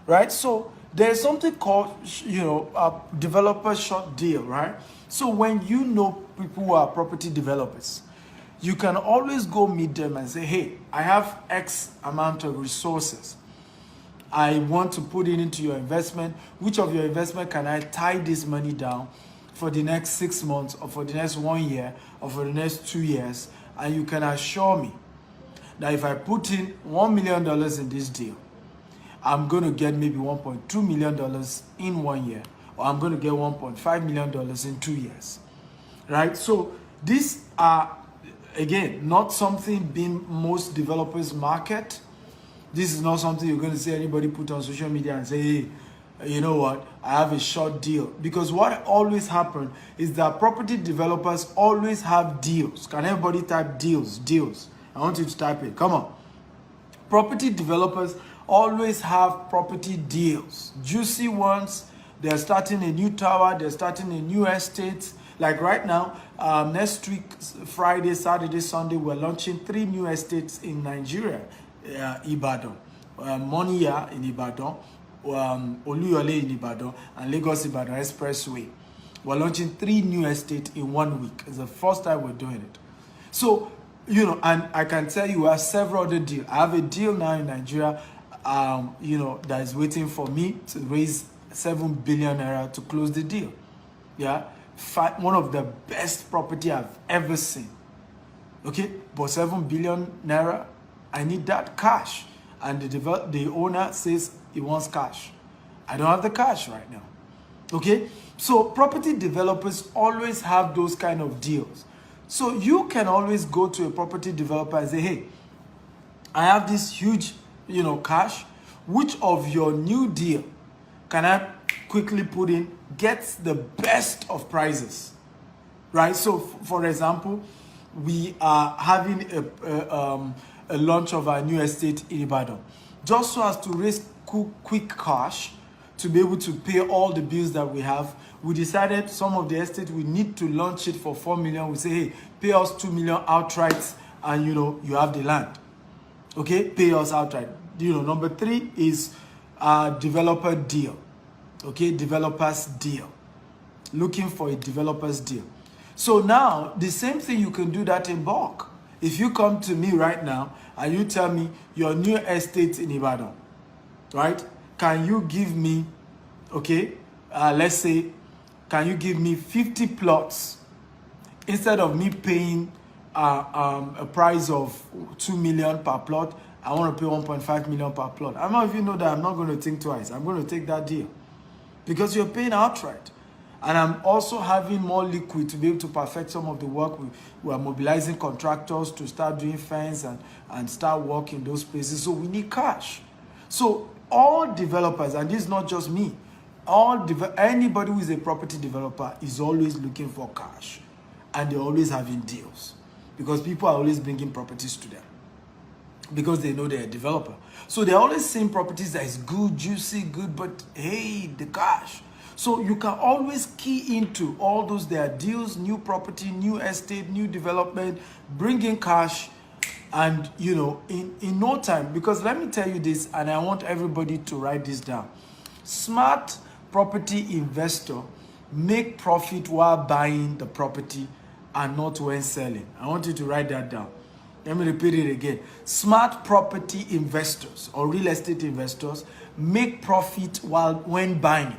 Right? So there's something called, a developer short deal, right? So when you know people who are property developers, you can always go meet them and say, hey, I have X amount of resources. I want to put it into your investment. Which of your investment can I tie this money down for the next 6 months or for the next 1 year or for the next 2 years? And you can assure me that if I put in $1 million in this deal, I'm going to get maybe $1.2 million in 1 year, or I'm going to get $1.5 million in 2 years, right? So these are, again, not something being most developers market. This is not something you're going to see anybody put on social media and say, hey, you know what, I have a short deal. Because what always happens is that property developers always have deals. Can everybody type deals? Deals. I want you to type it. Come on. Property developers always have property deals. Juicy ones. They're starting a new tower. They're starting a new estate. Like right now, next week, Friday, Saturday, Sunday, we're launching 3 new estates in Nigeria. Ibadan, Moniya in Ibadan, Oluyole in Ibadan, and Lagos Ibadan Expressway. We're launching 3 new estates in 1 week. It's the first time we're doing it. So, and I can tell you I have several other deals. I have a deal now in Nigeria, that is waiting for me to raise 7 billion naira to close the deal. Yeah, one of the best property I've ever seen. Okay, but 7 billion naira, I need that cash, and the owner says he wants cash. I don't have the cash right now. Okay, so property developers always have those kind of deals. So you can always go to a property developer and say, hey, I have this huge, cash. Which of your new deal can I quickly put in, gets the best of prices, right? So, for example, we are having a launch of our new estate in Ibadan, just so as to raise quick cash to be able to pay all the bills that we have. We decided some of the estate we need to launch it for 4 million. We say, hey, pay us 2 million outright, and you have the land. Okay, pay us outright. Number 3 is developer deal. Okay, developer's deal. Looking for a developer's deal. So now the same thing, you can do that in bulk. If you come to me right now and you tell me your new estate in Ibadan, right? Can you give me, okay, let's say, can you give me 50 plots instead of me paying a price of 2 million per plot? I want to pay 1.5 million per plot. I don't know if you know that I'm not going to think twice. I'm going to take that deal because you're paying outright. And I'm also having more liquid to be able to perfect some of the work. We are mobilizing contractors to start doing fence and start work in those places. So we need cash. So all developers, and this is not just me, anybody who is a property developer is always looking for cash. And they're always having deals because people are always bringing properties to them because they know they're a developer. So they're always seeing properties that is good, juicy, good, but hey, the cash. So you can always key into all those their deals, new property, new estate, new development, bring in cash, and in no time. Because let me tell you this, and I want everybody to write this down. Smart property investor make profit while buying the property and not when selling. I want you to write that down. Let me repeat it again. Smart property investors or real estate investors make profit when buying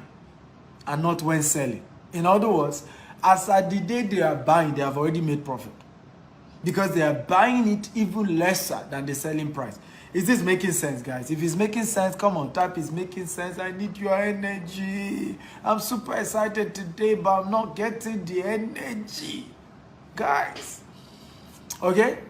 and not when selling. In other words, as at the day they are buying, they have already made profit because they are buying it even lesser than the selling price. Is this making sense, guys? If it's making sense, come on, type is making sense. I need your energy. I'm super excited today, but I'm not getting the energy, guys. Okay?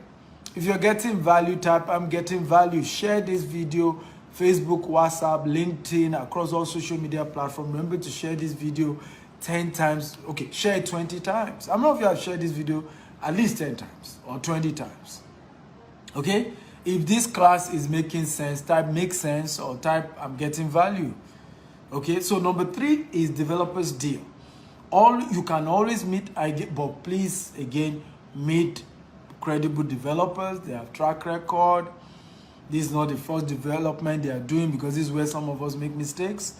If you're getting value, type I'm getting value. Share this video, Facebook, WhatsApp, LinkedIn, across all social media platforms. Remember to share this video 10 times. Okay, share it 20 times. I don't know if you have shared this video at least 10 times or 20 times. Okay? If this class is making sense, type make sense or type I'm getting value. Okay? So number 3 is developers deal. You can always meet, but please, again, meet credible developers. They have track record. This is not the first development they are doing because this is where some of us make mistakes,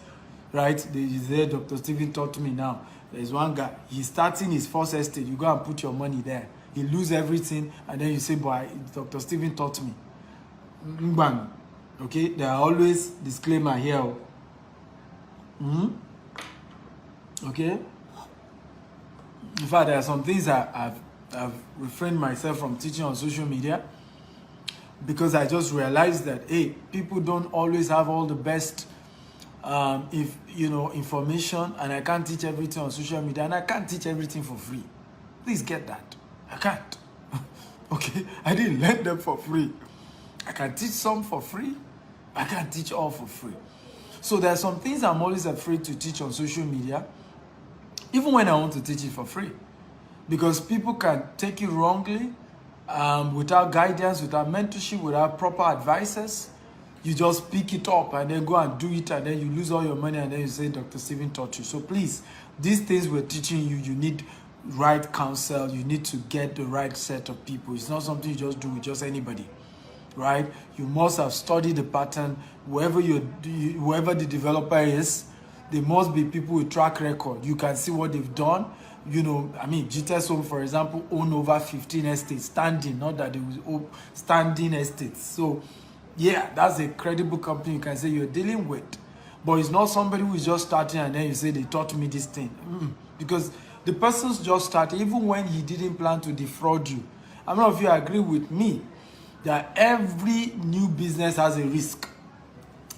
right? There, Dr. Steven taught me now. There's one guy, he's starting his first estate. You go and put your money there. He lose everything, and then you say, boy, Dr. Steven taught me. Bang. Okay, there are always disclaimer here. Okay? In fact, there are some things I've refrained myself from teaching on social media because I just realized that, hey, people don't always have all the best information, and I can't teach everything on social media, and I can't teach everything for free. Please get that. I can't. Okay? I didn't learn them for free. I can teach some for free. I can't teach all for free. So there are some things I'm always afraid to teach on social media, even when I want to teach it for free. Because people can take it wrongly, without guidance, without mentorship, without proper advices. You just pick it up and then go and do it, and then you lose all your money, and then you say, Dr. Steven taught you. So please, these things we're teaching you, you need right counsel. You need to get the right set of people. It's not something you just do with just anybody, right? You must have studied the pattern. Whoever the developer is, there must be people with track record. You can see what they've done. GTS Home, for example, own over 15 estates, standing, not that they was standing estates. So, yeah, that's a credible company you can say you're dealing with. But it's not somebody who is just starting and then you say they taught me this thing. Because the person's just started, even when he didn't plan to defraud you. I don't know if you agree with me that every new business has a risk.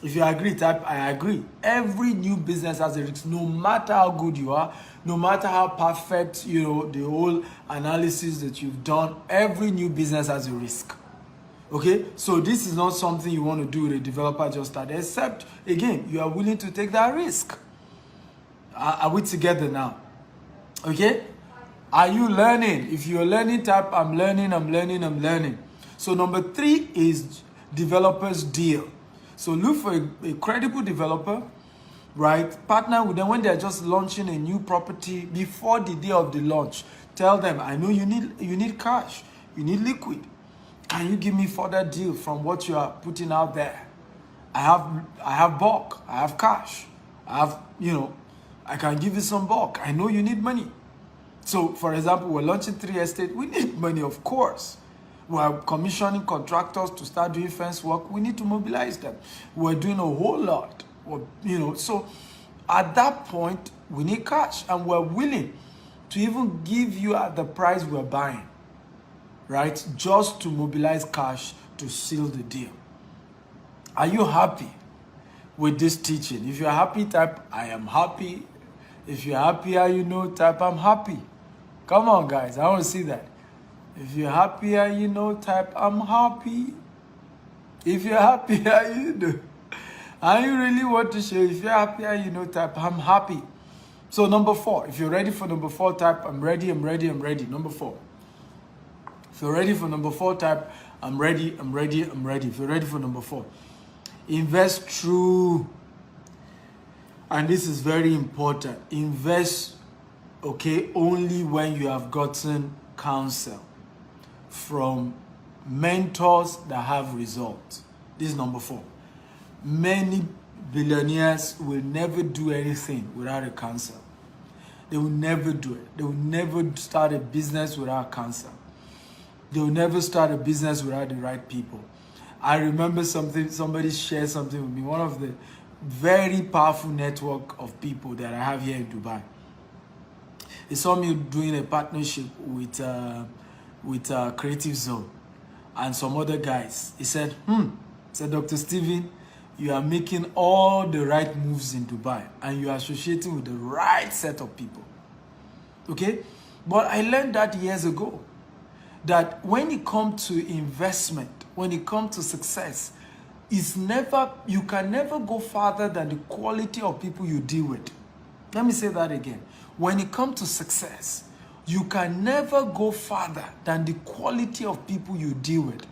If you agree, type I agree. Every new business has a risk, no matter how good you are, no matter how perfect, the whole analysis that you've done, every new business has a risk. Okay? So this is not something you want to do with a developer just started, except, again, you are willing to take that risk. Are we together now? Okay? Are you learning? If you're learning, type I'm learning. So number 3 is developers deal. So look for a credible developer, right? Partner with them when they're just launching a new property before the day of the launch. Tell them, I know you need cash, you need liquid. Can you give me further deal from what you are putting out there? I have bulk, I have cash, I can give you some bulk. I know you need money. So, for example, we're launching 3 estates. We need money, of course. We're commissioning contractors to start doing fence work. We need to mobilize them. We're doing a whole lot. So at that point, we need cash, and we're willing to even give you at the price we're buying, right? Just to mobilize cash to seal the deal. Are you happy with this teaching? If you're happy, type I am happy. If you're happier, type I'm happy. Come on, guys, I want to see that. If you're happier, type I'm happy. If you're happier, I really want to show. If you're happier, type I'm happy. So number 4, if you're ready for number 4, type I'm ready, I'm ready, I'm ready. Number 4. If you're ready for number 4, type I'm ready, I'm ready, I'm ready. If you're ready for number 4, invest through, and this is very important, invest, only when you have gotten counsel from mentors that have results. This is number 4. Many billionaires will never do anything without a counsel. They will never do it. They will never start a business without counsel. They will never start a business without the right people. I remember somebody shared something with me, one of the very powerful network of people that I have here in Dubai. He saw me doing a partnership with Creative Zone and some other guys. He said, Dr. Steven, you are making all the right moves in Dubai and you are associating with the right set of people. Okay? But I learned that years ago, that when it comes to investment, when it comes to success, you can never go farther than the quality of people you deal with. Let me say that again. When it comes to success, you can never go farther than the quality of people you deal with.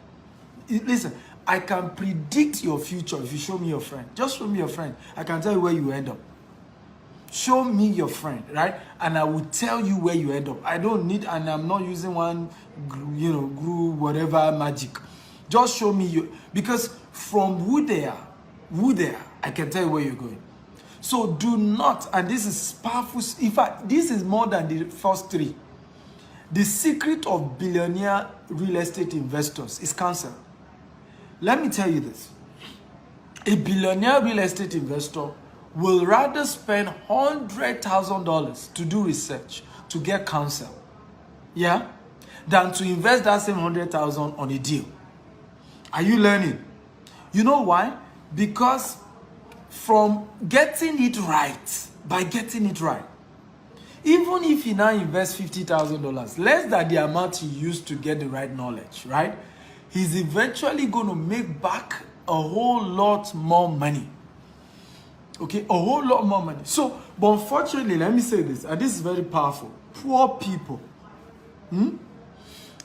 Listen, I can predict your future if you show me your friend. Just show me your friend. I can tell you where you end up. Show me your friend, right? And I will tell you where you end up. I don't need, and I'm not using one, glue, whatever magic. Just show me you, because from who they are, I can tell you where you're going. So do not, and this is powerful. In fact, this is more than the first 3. The secret of billionaire real estate investors is counsel. Let me tell you this. A billionaire real estate investor will rather spend $100,000 to do research, to get counsel, than to invest that same $100,000 on a deal. Are you learning? You know why? Because from getting it right, by getting it right, even if he now invests $50,000, less than the amount he used to get the right knowledge, right? He's eventually going to make back a whole lot more money. Okay, a whole lot more money. So, but unfortunately, let me say this, and this is very powerful. Poor people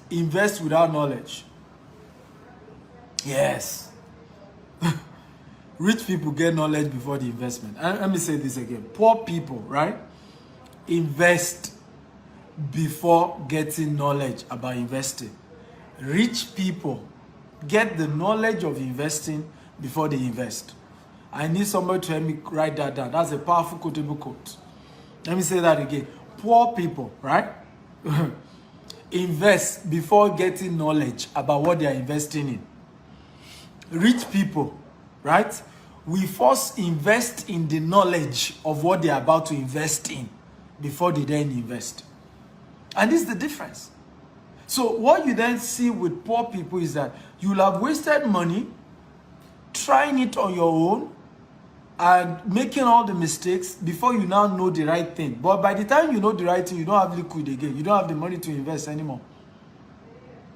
invest without knowledge. Yes. Rich people get knowledge before the investment. And let me say this again. Poor people, right, invest before getting knowledge about investing. Rich people get the knowledge of investing before they invest. I need somebody to help me write that down. That's a powerful quotable quote. Let me say that again. Poor people, right, invest before getting knowledge about what they are investing in. Rich people, right, we first invest in the knowledge of what they are about to invest in before they then invest. And this is the difference. So what you then see with poor people is that you'll have wasted money trying it on your own and making all the mistakes before you now know the right thing. But by the time you know the right thing, you don't have liquid again. You don't have the money to invest anymore.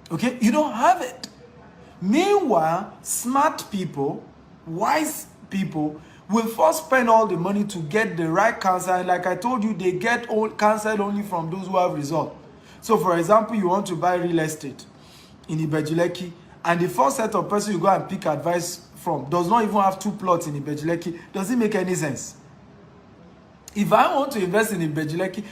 Okay? You don't have it. Meanwhile, smart people, wise people, will first spend all the money to get the right counsel. And like I told you, they get counsel only from those who have results. So for example, you want to buy real estate in Ibejuleki, and the first set of person you go and pick advice from does not even have 2 plots in Ibejuleki. Does it make any sense? If I want to invest in Ibejuleki,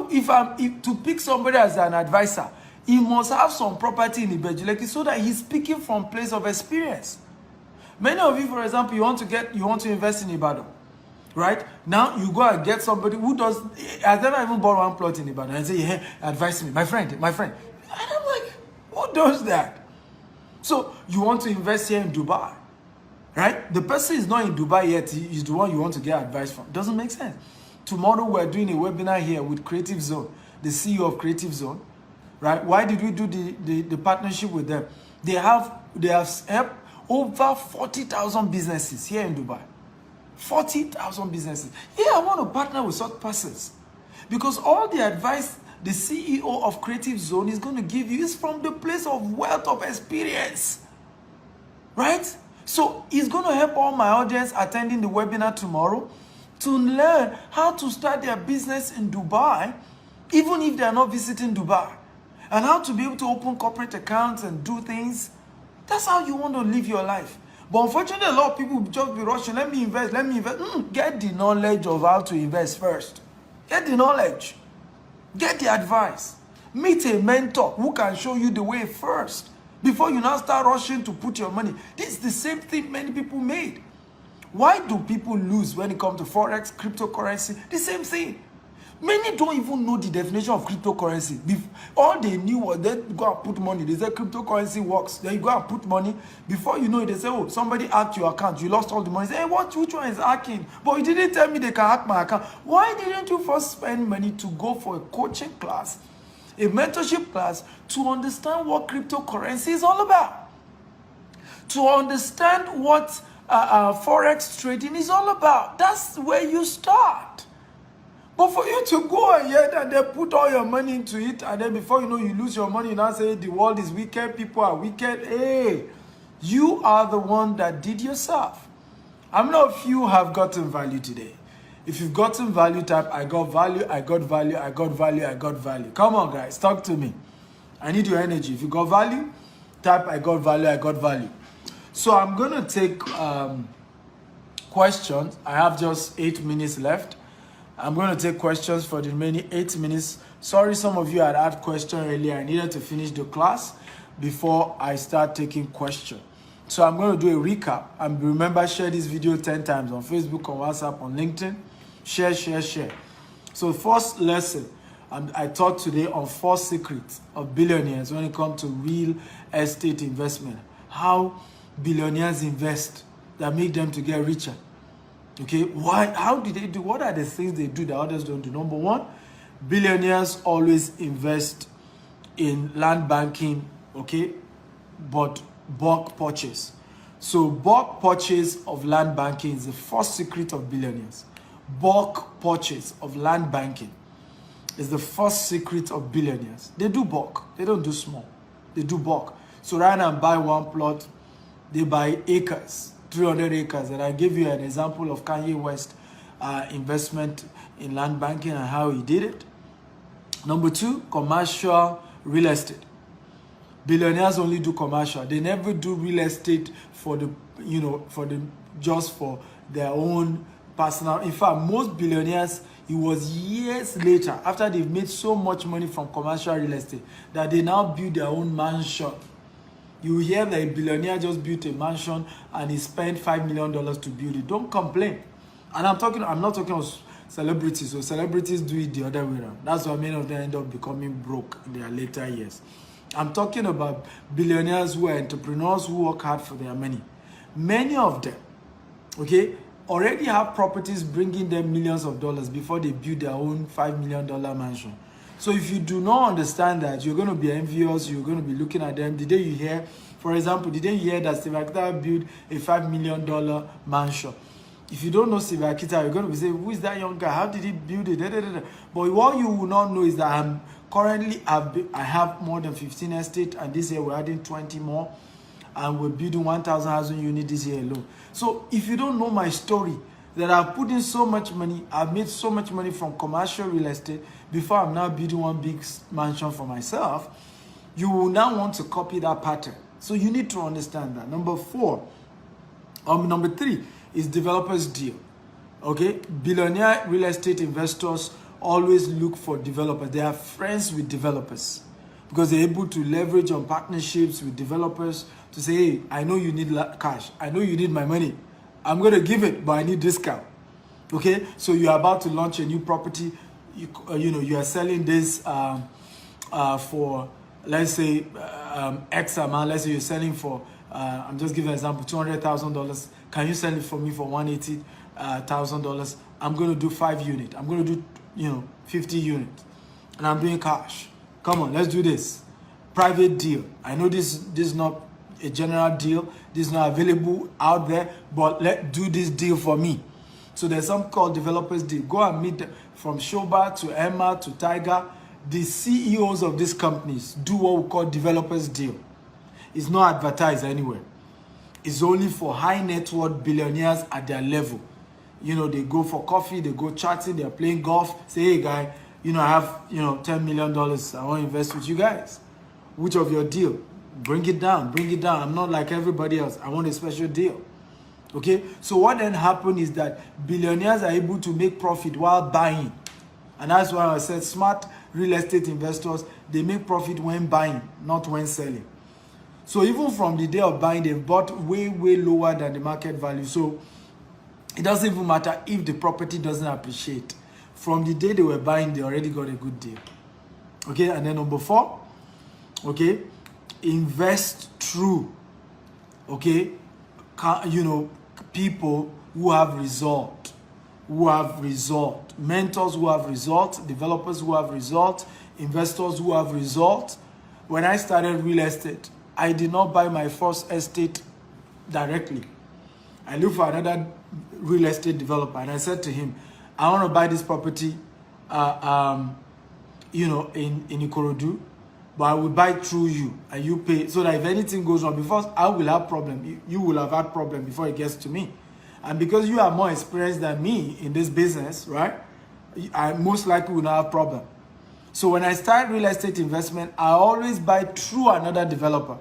if to pick somebody as an advisor, he must have some property in Ibejuleki so that he's speaking from place of experience. Many of you, for example, you want to invest in Ibadan, right? Now you go and get somebody who has never even bought 1 plot in Ibadan and say, hey, advise me, my friend. And I'm like, who does that? So you want to invest here in Dubai, right? The person is not in Dubai yet. He is the one you want to get advice from. Doesn't make sense. Tomorrow we're doing a webinar here with Creative Zone, the CEO of Creative Zone, right? Why did we do the partnership with them? They have helped over 40,000 businesses here in Dubai. 40,000 businesses. Yeah, I want to partner with such persons because all the advice the CEO of Creative Zone is going to give you is from the place of wealth of experience, right? So he's going to help all my audience attending the webinar tomorrow to learn how to start their business in Dubai, even if they are not visiting Dubai, and how to be able to open corporate accounts and do things. That's how you want to live your life. But unfortunately, a lot of people just be rushing. Let me invest. Get the knowledge of how to invest first. Get the knowledge. Get the advice. Meet a mentor who can show you the way first before you now start rushing to put your money. This is the same thing many people made. Why do people lose when it comes to Forex, cryptocurrency? The same thing. Many don't even know the definition of cryptocurrency. All they knew was they go and put money. They say cryptocurrency works. Then you go and put money. Before you know it, they say, oh, somebody hacked your account. You lost all the money. Say, hey, which one is hacking? But you didn't tell me they can hack my account. Why didn't you first spend money to go for a coaching class, a mentorship class, to understand what cryptocurrency is all about? To understand what Forex trading is all about. That's where you start. But for you to go ahead and then put all your money into it, and then before you know you lose your money, you now say the world is wicked, people are wicked. Hey, you are the one that did yourself. How many of you have gotten value today? If you've gotten value, type I got value, I got value, I got value, I got value. Come on, guys, talk to me. I need your energy. If you got value, type I got value, I got value. So I'm going to take questions. I have just 8 minutes left. I'm going to take questions for the remaining 8 minutes. Sorry, some of you had asked questions earlier. I needed to finish the class before I start taking questions. So I'm going to do a recap. And remember, share this video 10 times on Facebook, on WhatsApp, on LinkedIn. Share, share, share. So first lesson, I taught today on 4 secrets of billionaires when it comes to real estate investment. How billionaires invest that make them to get richer. Okay, why? How do they do? What are the things they do that others don't do? Number one, billionaires always invest in land banking, okay, but bulk purchase. So bulk purchase of land banking is the first secret of billionaires. Bulk purchase of land banking is the first secret of billionaires. They do bulk. They don't do small. They do bulk. So rather than buy one plot, they buy acres. 300 acres, and I gave you an example of Kanye West investment in land banking and how he did it. Number 2, commercial real estate. Billionaires only do commercial. They never do real estate for the, just for their own personal. In fact, most billionaires, it was years later, after they've made so much money from commercial real estate, that they now build their own mansion. You hear that a billionaire just built a mansion and he spent $5 million to build it. Don't complain. And I'm not talking of celebrities. So celebrities do it the other way around. That's why many of them end up becoming broke in their later years. I'm talking about billionaires who are entrepreneurs who work hard for their money. Many of them, okay, already have properties bringing them millions of dollars before they build their own $5 million mansion. So if you do not understand that, you're going to be envious, you're going to be looking at them. The day you hear, for example, the day you hear that Steve Akita built a $5 million mansion. If you don't know Steve Akita, you're going to be saying, who is that young guy? How did he build it? But what you will not know is that I have more than 15 estates, and this year we're adding 20 more, and we're building 1,000 housing units this year alone. So if you don't know my story, that I've put in so much money, I've made so much money from commercial real estate before I'm now building one big mansion for myself, you will now want to copy that pattern. So you need to understand that. Number 3 is developers deal. Okay, billionaire real estate investors always look for developers. They are friends with developers because they're able to leverage on partnerships with developers to say, hey, I know you need cash. I know you need my money. I'm going to give it, but I need discount. Okay, so you're about to launch a new property. You are selling this for let's say X amount, let's say you're selling for, I'm just giving an example, $200,000. Can you sell it for me for $180,000? I'm going to do 5 units. I'm going to do, 50 units. And I'm doing cash. Come on, let's do this. Private deal. I know this is not a general deal. This is not available out there, but let's do this deal for me. So there's something called developers deal. Go and meet them. From Shoba to Emma to Tiger, the CEOs of these companies do what we call developers deal. It's not advertised anywhere. It's only for high net worth billionaires at their level. They go for coffee, they go chatting, they're playing golf. Say, hey guy, I have, $10 million. I want to invest with you guys. Which of your deal? Bring it down, bring it down. I'm not like everybody else. I want a special deal. Okay? So what then happened is that billionaires are able to make profit while buying. And that's why I said smart real estate investors, they make profit when buying, not when selling. So even from the day of buying, they've bought way, way lower than the market value. So it doesn't even matter if the property doesn't appreciate. From the day they were buying, they already got a good deal. Okay, and then number 4, okay, invest through, okay, people who have result, mentors who have result, developers who have result, investors who have result. When I started real estate, I did not buy my first estate directly. I looked for another real estate developer and I said to him, I want to buy this property, in Ikorodu, but I will buy through you and you pay so that if anything goes wrong, because I will have problem, you will have had problem before it gets to me. And because you are more experienced than me in this business, right? I most likely will not have problem. So when I start real estate investment, I always buy through another developer.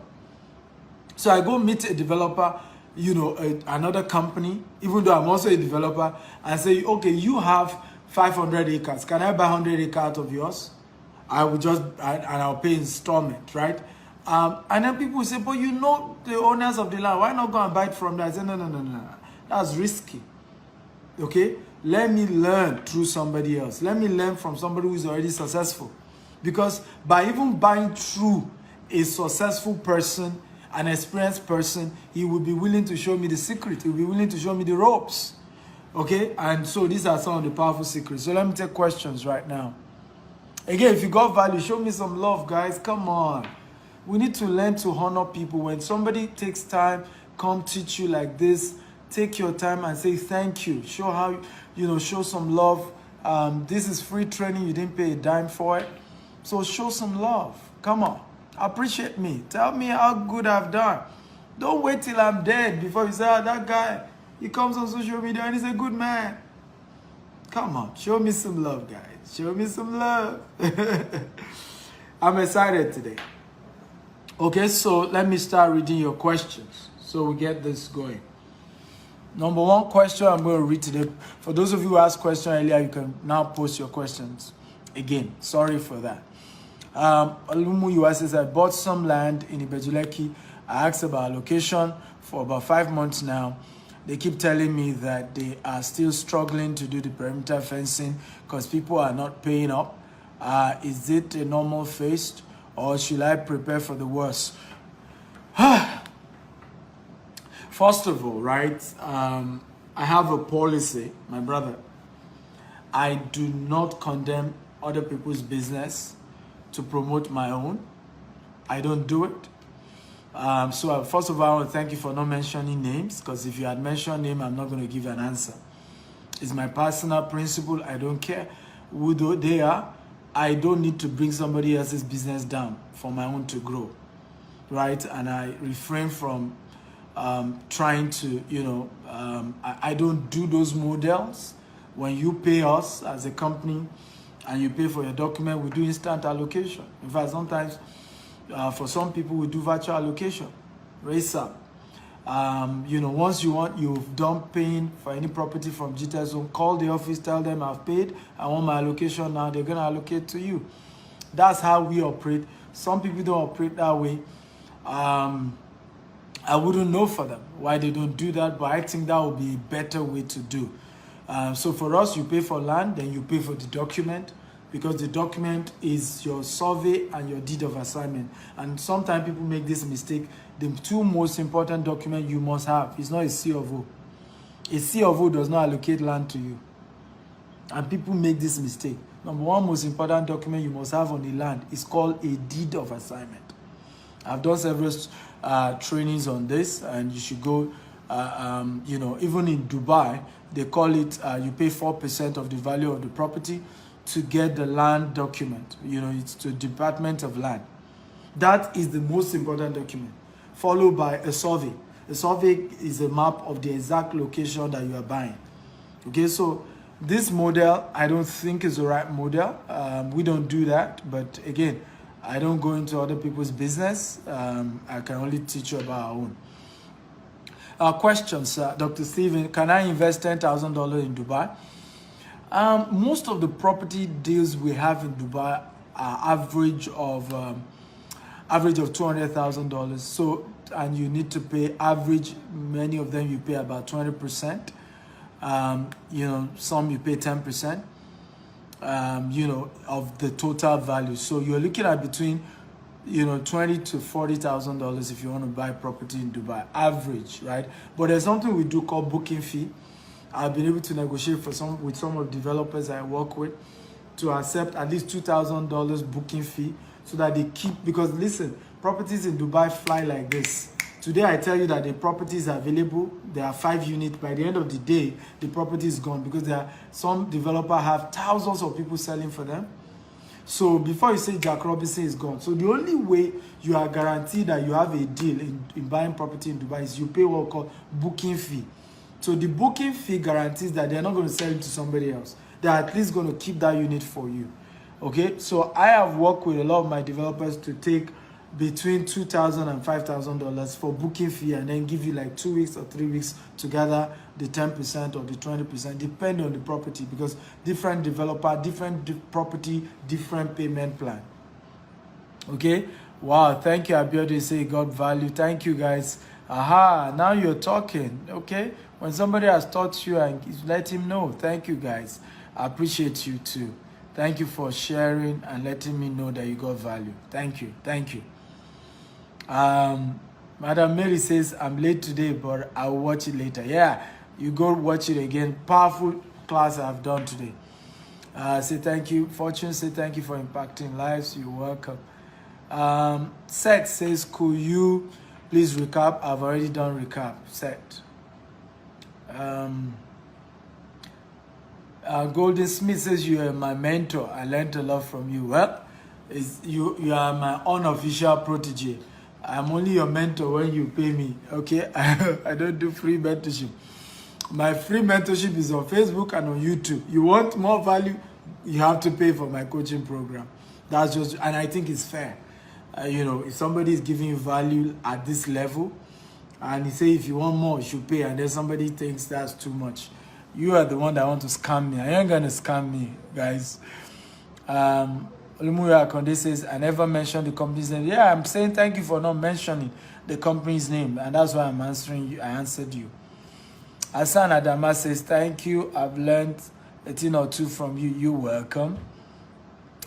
So I go meet a developer, another company, even though I'm also a developer, and say, okay, you have 500 acres. Can I buy 100 acres out of yours? I will just, and I'll pay installment, right? And then people say, but the owners of the land, why not go and buy it from them? I say, no. That's risky. Okay? Let me learn through somebody else. Let me learn from somebody who is already successful. Because by even buying through a successful person, an experienced person, he will be willing to show me the secret. He will be willing to show me the ropes. Okay? And so these are some of the powerful secrets. So let me take questions right now. Again, if you got value, show me some love, guys. Come on. We need to learn to honor people. When somebody takes time, come teach you like this, take your time and say thank you. Show how, show some love. This is free training. You didn't pay a dime for it. So show some love. Come on. Appreciate me. Tell me how good I've done. Don't wait till I'm dead before you say, that guy, he comes on social media and he's a good man. Come on. Show me some love, guys. Show me some love. I'm excited today. Okay, so let me start reading your questions so we get this going. Number 1 question I'm going to read today. For those of you who asked questions earlier, you can now post your questions again. Sorry for that. Alumu US says, I bought some land in Ibejuleki. I asked about location for about 5 months now. They keep telling me that they are still struggling to do the perimeter fencing because people are not paying up. Is it a normal phase or should I prepare for the worst? First of all, right, I have a policy, my brother. I do not condemn other people's business to promote my own. I don't do it. So first of all, I want to thank you for not mentioning names, because if you had mentioned name, I'm not going to give you an answer. It's my personal principle. I don't care who they are. I don't need to bring somebody else's business down for my own to grow, right? And I refrain from trying to, I don't do those models. When you pay us as a company and you pay for your document, we do instant allocation. In fact, sometimes for some people, we do virtual allocation, raise up. Once you've done paying for any property from GTS Zone, call the office, tell them I've paid, I want my allocation now, they're going to allocate to you. That's how we operate. Some people don't operate that way. I wouldn't know for them why they don't do that, but I think that would be a better way to do. So for us, you pay for land, then you pay for the document, because the document is your survey and your deed of assignment. And sometimes people make this mistake. The two most important documents you must have is not a C of O. A C of O does not allocate land to you. And people make this mistake. Number one most important document you must have on the land is called a deed of assignment. I've done several trainings on this, and you should go, you know, even in Dubai, they call it, you pay 4% of the value of the property to get the land document. You know, it's the Department of Land. That is the most important document, followed by a survey. A survey is a map of the exact location that you are buying. Okay, so this model, I don't think is the right model. We don't do that, but again, I don't go into other people's business. I can only teach you about our own. Questions, Dr. Steven, can I invest $10,000 in Dubai? Most of the property deals we have in Dubai are average of $200,000. So, and you need to pay average. Many of them you pay about 20%. You know, some you pay 10%. You know, of the total value. So you're looking at between, you know, $20,000 to $40,000 if you want to buy property in Dubai, average, right? But there's something we do called booking fee. I've been able to negotiate with some of the developers I work with to accept at least $2,000 booking fee so that they keep, because listen, properties in Dubai fly like this. Today I tell you that the property is available. There are 5 units. By the end of the day, the property is gone because there are some developer have thousands of people selling for them. So before you say Jack Robinson is gone. So the only way you are guaranteed that you have a deal in buying property in Dubai is you pay what we call booking fee. So the booking fee guarantees that they're not going to sell it to somebody else. They're at least going to keep that unit for you. Okay, so I have worked with a lot of my developers to take between $2,000 and $5,000 for booking fee, and then give you like 2 weeks or 3 weeks to gather the 10% or the 20%, depending on the property, because different developer, different property, different payment plan. Okay, wow, thank you, Abiodun. Say God value. Thank you, guys. Aha, now you're talking. Okay, when somebody has taught you, and let him know. Thank you, guys. I appreciate you too. Thank you for sharing and letting me know that you got value. Thank you. Thank you. Madam Mary says, I'm late today, but I'll watch it later. Yeah, you go watch it again. Powerful class I've done today. Say thank you. Fortune, say thank you for impacting lives. You're welcome. Seth says, could you please recap? I've already done recap. Seth. Golden Smith says, you are my mentor. I learned a lot from you. Well, you are my unofficial protege. I'm only your mentor when you pay me, okay? I don't do free mentorship. My free mentorship is on Facebook and on YouTube. You want more value, you have to pay for my coaching program. That's just, and I think it's fair. You know, if somebody is giving you value at this level, and he say if you want more, you should pay, and then somebody thinks that's too much, you are the one that want to scam me. I ain't gonna scam me, guys. Olumuya Akonde says, I never mentioned the company's name. Yeah, I'm saying thank you for not mentioning the company's name, and that's why I'm answering you. I answered you. Hassan Adama says, thank you. I've learned a thing or two from you. You're welcome.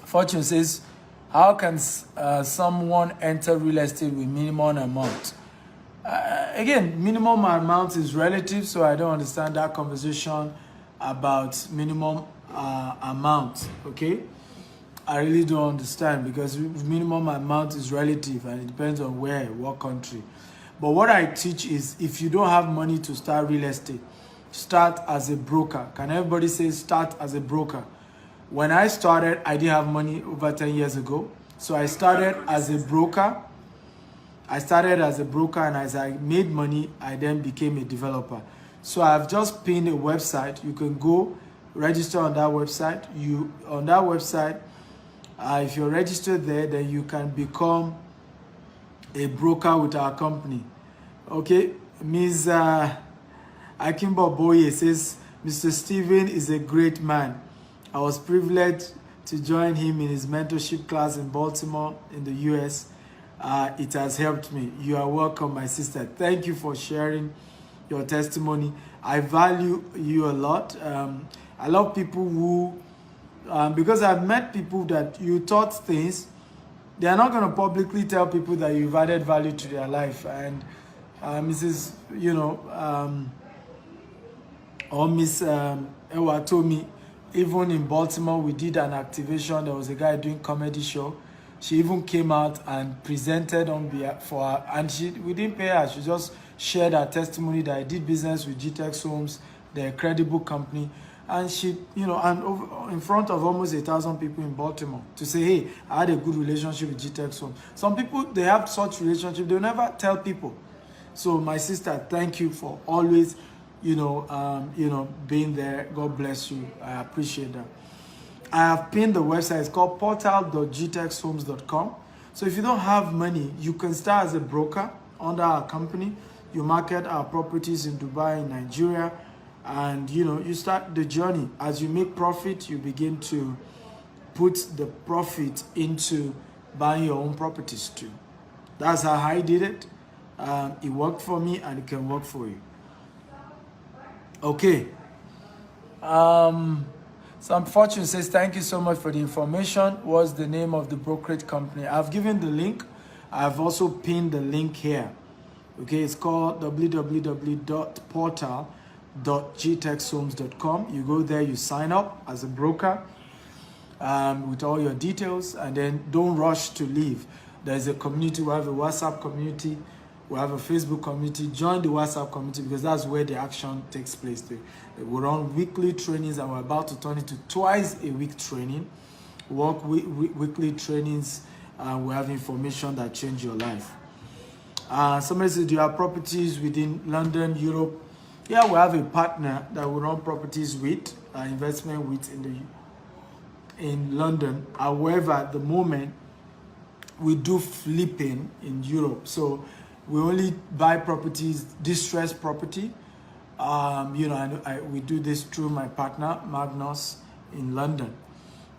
Fortune says, how can someone enter real estate with minimum amount? Again, minimum amount is relative, so I don't understand that conversation about minimum amount, okay? I really don't understand, because minimum amount is relative and it depends on where, what country. But what I teach is, if you don't have money to start real estate, start as a broker. Can everybody say start as a broker? When I started, I didn't have money over 10 years ago. So I started as a broker. And as I made money, I then became a developer. So I've just pinned a website. You can go register on that website. If you're registered there, then you can become a broker with our company. Okay, Ms. Akimbo Boye says, Mr. Steven is a great man. I was privileged to join him in his mentorship class in Baltimore in the US. It has helped me. You are welcome, my sister. Thank you for sharing your testimony. I value you a lot. I love people who because I've met people that you taught things, they are not going to publicly tell people that you've added value to their life. And Mrs. Or Miss Ewa told me, even in Baltimore, we did an activation. There was a guy doing comedy show. She even came out and presented on behalf for her, and we didn't pay her. She just shared her testimony that I did business with GTEX Homes, they're a credible company. And she, and in front of almost 1,000 people in Baltimore to say, hey, I had a good relationship with GTEX Homes. Some people, they have such relationship, they'll never tell people. So my sister, thank you for always, being there. God bless you. I appreciate that. I have pinned the website. It's called portal.gtexhomes.com. So if you don't have money, you can start as a broker under our company. You market our properties in Dubai, in Nigeria, and you start the journey. As you make profit, you begin to put the profit into buying your own properties too. That's how I did it. It worked for me, and it can work for you. Okay. Some Fortune says, thank you so much for the information. What's the name of the brokerage company? I've given the link. I've also pinned the link here. Okay, it's called www.portal.gtexhomes.com. You go there, you sign up as a broker with all your details, and then don't rush to leave. There's a community. We have a WhatsApp community. We have a Facebook community. Join the WhatsApp community because that's where the action takes place. We run weekly trainings, and we're about to turn it to twice a week training. Weekly trainings. We have information that change your life. Somebody said, do you have properties within London, Europe? Yeah, we have a partner that we run properties with, investment with in London. However, at the moment, we do flipping in Europe. So we only buy properties, distressed property. We do this through my partner, Magnus, in London.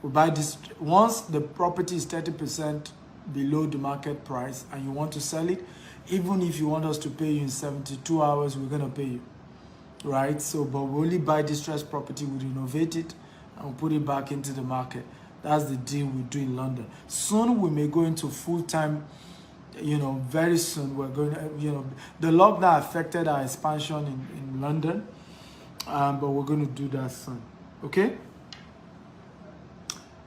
We buy this, once the property is 30% below the market price and you want to sell it, even if you want us to pay you in 72 hours, we're going to pay you, right? So, but we only buy distressed property, we renovate it, and we put it back into the market. That's the deal we do in London. Soon we may go into full-time, very soon we're going to, the lockdown affected our expansion in London, but we're going to do that soon, okay?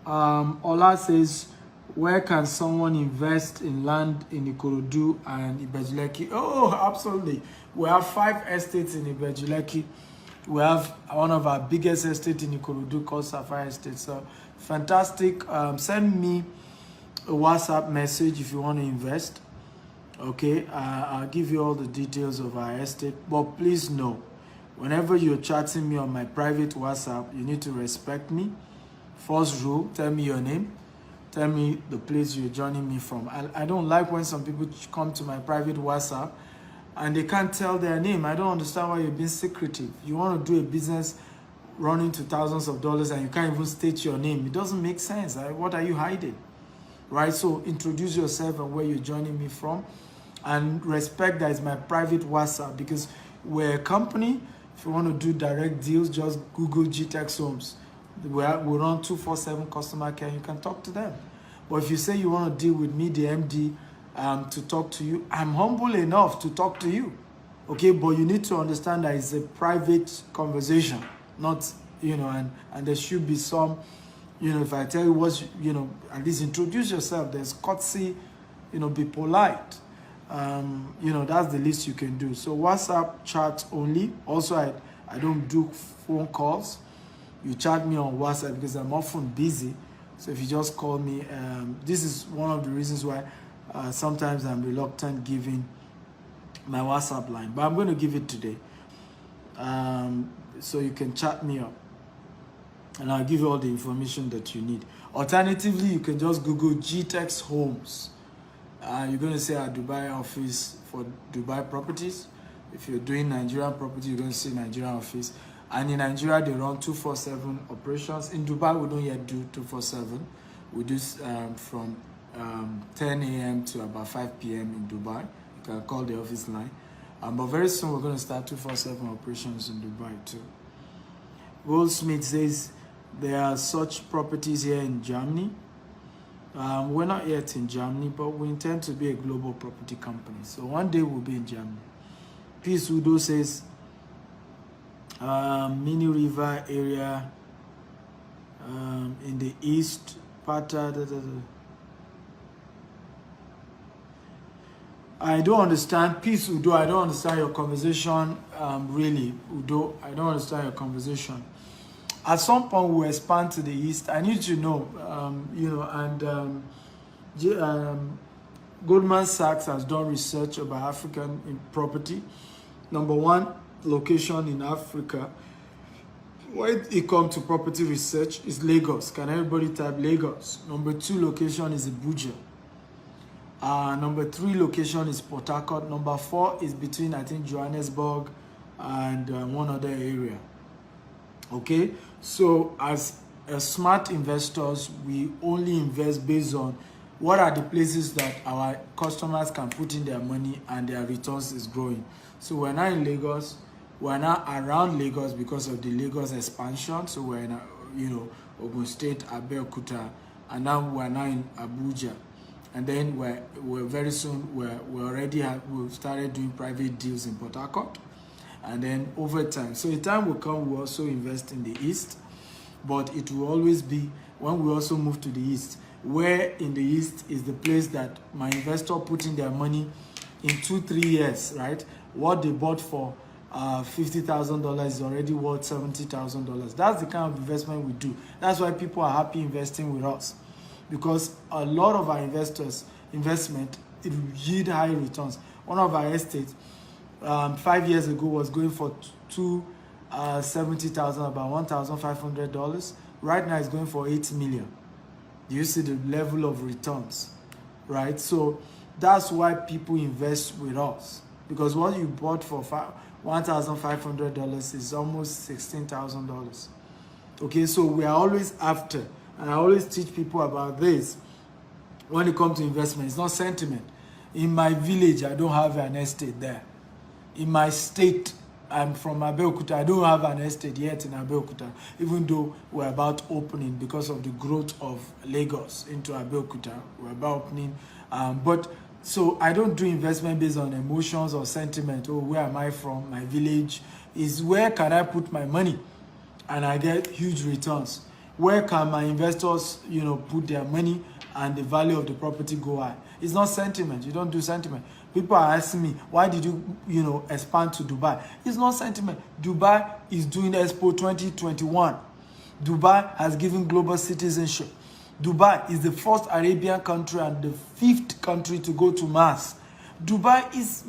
Ola says, where can someone invest in land in Ikorodu and Ibejuleki? Oh, absolutely. We have 5 estates in Ibejuleki. We have one of our biggest estates in Ikorodu called Sapphire Estate. So fantastic. Send me a WhatsApp message if you want to invest. Okay, I'll give you all the details of our estate. But please know, whenever you're chatting me on my private WhatsApp, you need to respect me. First rule, tell me your name. Tell me the place you're joining me from. I don't like when some people come to my private WhatsApp and they can't tell their name. I don't understand why you're being secretive. You want to do a business running to thousands of dollars and you can't even state your name. It doesn't make sense. What are you hiding? Right? So introduce yourself and where you're joining me from. And respect that it's my private WhatsApp, because we're a company. If you want to do direct deals, just Google GTEX Homes. We run 24/7 customer care. You can talk to them. But if you say you want to deal with me, the MD, to talk to you, I'm humble enough to talk to you. Okay, but you need to understand that it's a private conversation, not, and there should be some, if I tell you what, at least introduce yourself. There's courtesy, be polite. That's the least you can do. So WhatsApp chat only. Also, I don't do phone calls. You chat me on WhatsApp because I'm often busy. So if you just call me, this is one of the reasons why sometimes I'm reluctant giving my WhatsApp line. But I'm going to give it today. So you can chat me up. And I'll give you all the information that you need. Alternatively, you can just Google GTEX Homes. You're going to say our Dubai office for Dubai properties. If you're doing Nigerian property, you're going to say Nigerian office. And in Nigeria, they run 24/7 operations. In Dubai, we don't yet do 24/7. We do from 10 a.m. to about 5 p.m. in Dubai. You can call the office line. But very soon, we're going to start 24/7 operations in Dubai too. Goldsmith says, There are such properties here in Germany. We're not yet in Germany, but we intend to be a global property company. So one day we'll be in Germany. Peace Udo says, Mini River area in the east, Pata. I don't understand. Peace Udo, I don't understand your conversation. Really, Udo, I don't understand your conversation. At some point, we'll expand to the east. I need to know, Goldman Sachs has done research about African property. Number one, location in Africa. When it comes to property research, is Lagos. Can everybody type Lagos? Number two location is Abuja. Number three location is Port Harcourt. Number four is between, I think, Johannesburg and one other area. Okay, so as smart investors, we only invest based on what are the places that our customers can put in their money and their returns is growing. So we're not in Lagos, we're not around Lagos because of the Lagos expansion. So we're in, Ogun State, Abeokuta, and now we're now in Abuja. And then we're very soon we've started doing private deals in Port Harcourt. And then over time, so the time will come, we'll also invest in the east, but it will always be when we also move to the east, where in the east is the place that my investor put in their money in 2-3 years, right? What they bought for $50,000 is already worth $70,000. That's the kind of investment we do. That's why people are happy investing with us, because a lot of our investment, it will yield high returns. One of our estates, 5 years ago was going for $70,000, about $1,500. Right now it's going for $8 million. You see the level of returns, right? So that's why people invest with us, because what you bought for $1,500 is almost $16,000. Okay, so we are always after, and I always teach people about this when it comes to investment. It's not sentiment. In my village, I don't have an estate there. In my state, I'm from Abeokuta. I don't have an estate yet in Abeokuta, even though we're about opening because of the growth of Lagos into Abeokuta. We're about opening. So I don't do investment based on emotions or sentiment. Oh, where am I from? My village is where can I put my money and I get huge returns? Where can my investors, put their money and the value of the property go high? It's not sentiment. You don't do sentiment. People are asking me, why did you, expand to Dubai? It's not sentiment. Dubai is doing Expo 2021. Dubai has given global citizenship. Dubai is the first Arabian country and the 5th country to go to Mars. Dubai is,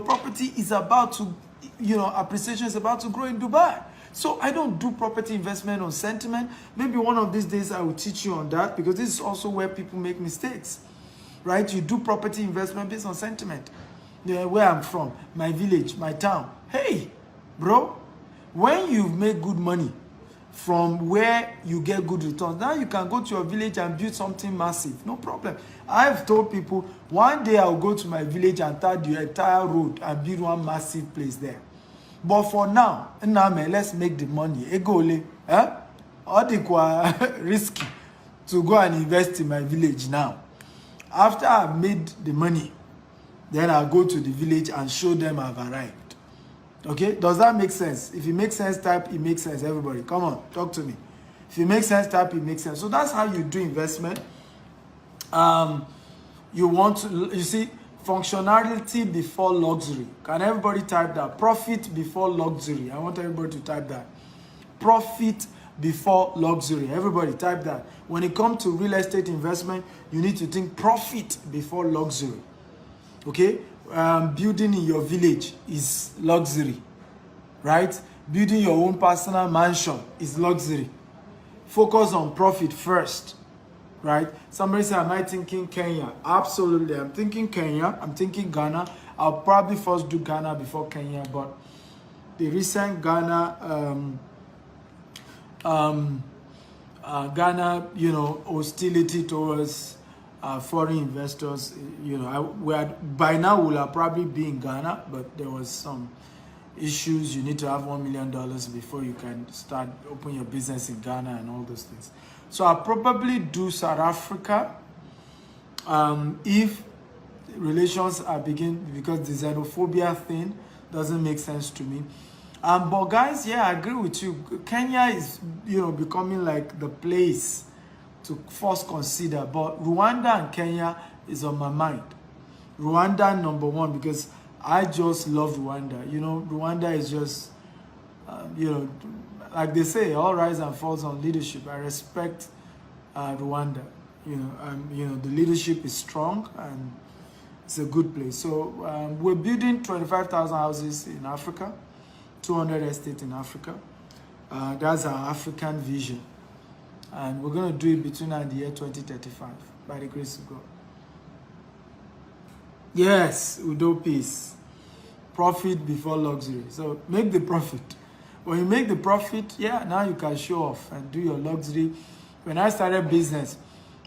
property is about to, appreciation is about to grow in Dubai. So I don't do property investment on sentiment. Maybe one of these days I will teach you on that, because this is also where people make mistakes. Right? You do property investment based on sentiment. Where I'm from, my village, my town. Hey, bro, when you make good money from where you get good returns, now you can go to your village and build something massive. No problem. I've told people, one day I'll go to my village and start the entire road and build one massive place there. But for now, let's make the money. Egole, all the risky to go and invest in my village now. After I've made the money, then I'll go to the village and show them I've arrived. Okay? Does that make sense? If it makes sense, type it makes sense. Everybody, come on, talk to me. If it makes sense, type it makes sense. So that's how you do investment. You see, functionality before luxury. Can everybody type that? Profit before luxury. I want everybody to type that. Profit before luxury. Everybody type that. When it comes to real estate investment, you need to think profit before luxury. Okay? Building in your village is luxury, right? Building your own personal mansion is luxury. Focus on profit first, right? Somebody say, am I thinking Kenya? Absolutely. I'm thinking Kenya. I'm thinking Ghana. I'll probably first do Ghana before Kenya, but the recent Ghana hostility towards foreign investors, by now we'll probably be in Ghana, but there was some issues. You need to have $1 million before you can start open your business in Ghana and all those things. So I'll probably do South Africa if relations are because the xenophobia thing doesn't make sense to me. But guys, yeah, I agree with you. Kenya is, becoming like the place to first consider. But Rwanda and Kenya is on my mind. Rwanda number one, because I just love Rwanda. Rwanda is just, like they say, all rise and falls on leadership. I respect Rwanda. The leadership is strong and it's a good place. So we're building 25,000 houses in Africa, 200 estates in Africa. That's our African vision. And we're going to do it between now and the year 2035, by the grace of God. Yes, Udo peace. Profit before luxury. So make the profit. When you make the profit, yeah, now you can show off and do your luxury. When I started business,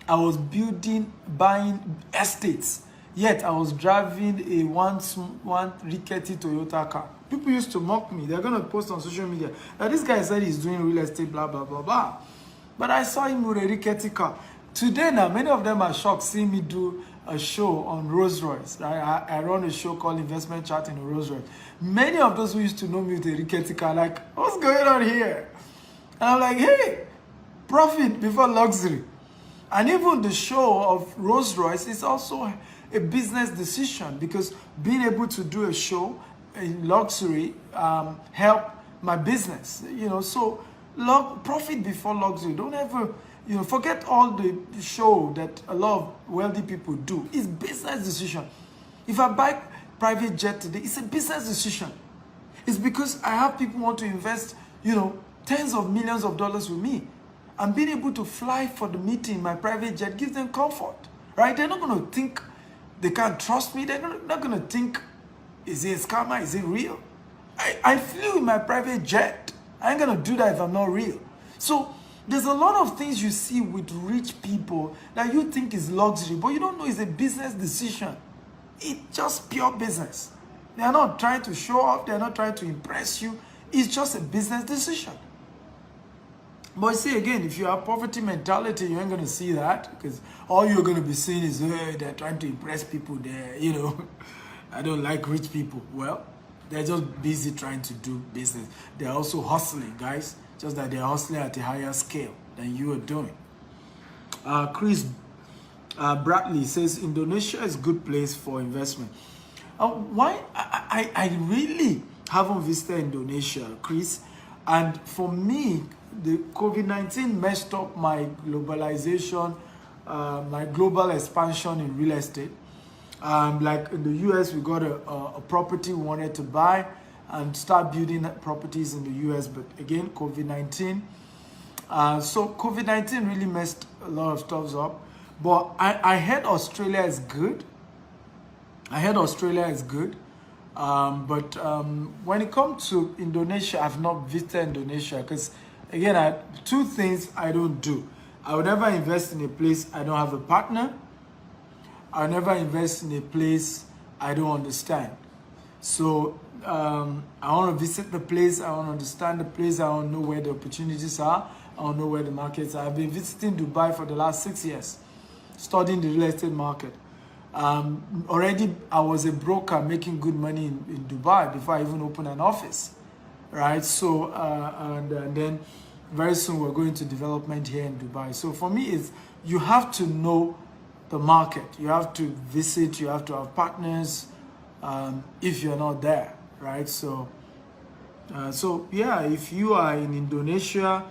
I was buying estates. Yet I was driving a one rickety Toyota car. People used to mock me. They're going to post on social media that this guy said he's doing real estate, blah, blah, blah, blah. But I saw him with a rickety car. Today now, many of them are shocked seeing me do a show on Rolls Royce. I run a show called Investment Chat in a Rolls Royce. Many of those who used to know me with a rickety car, like, what's going on here? And I'm like, hey, profit before luxury. And even the show of Rolls Royce is also a business decision, because being able to do a show in luxury help my business. So profit before luxury. Don't ever, forget all the show that a lot of wealthy people do. It's business decision. If I buy private jet today, it's a business decision. It's because I have people want to invest, tens of millions of dollars with me. And being able to fly for the meeting in my private jet gives them comfort, right? They're not going to think they can't trust me. They're not going to think, is it a scammer? Is it real? I flew in my private jet. I ain't going to do that if I'm not real. So there's a lot of things you see with rich people that you think is luxury, but you don't know it's a business decision. It's just pure business. They're not trying to show off. They're not trying to impress you. It's just a business decision. But see, again, if you have poverty mentality, you ain't going to see that, because all you're going to be seeing is, they're trying to impress people there, I don't like rich people. Well, they're just busy trying to do business. They're also hustling, guys, just that they're hustling at a higher scale than you are doing. Chris Bradley says, Indonesia is a good place for investment. Why? I really haven't visited Indonesia, Chris. And for me, the COVID-19 messed up my globalization, my global expansion in real estate. Like in the US, we got a property we wanted to buy and start building properties in the US. But again, COVID-19. So COVID-19 really messed a lot of stuff up. But I heard Australia is good. But when it comes to Indonesia, I've not visited Indonesia, because again, two things I don't do. I would never invest in a place I don't have a partner. I'll never invest in a place I don't understand. So I want to visit the place. I want to understand the place. I want to know where the opportunities are. I want to know where the markets are. I've been visiting Dubai for the last 6 years, studying the real estate market. Already, I was a broker making good money in Dubai before I even opened an office, right? So, and then very soon we're going to development here in Dubai. So for me, it's, you have to know the market. You have to visit, you have to have partners if you're not there, right? So, so yeah, if you are in Indonesia,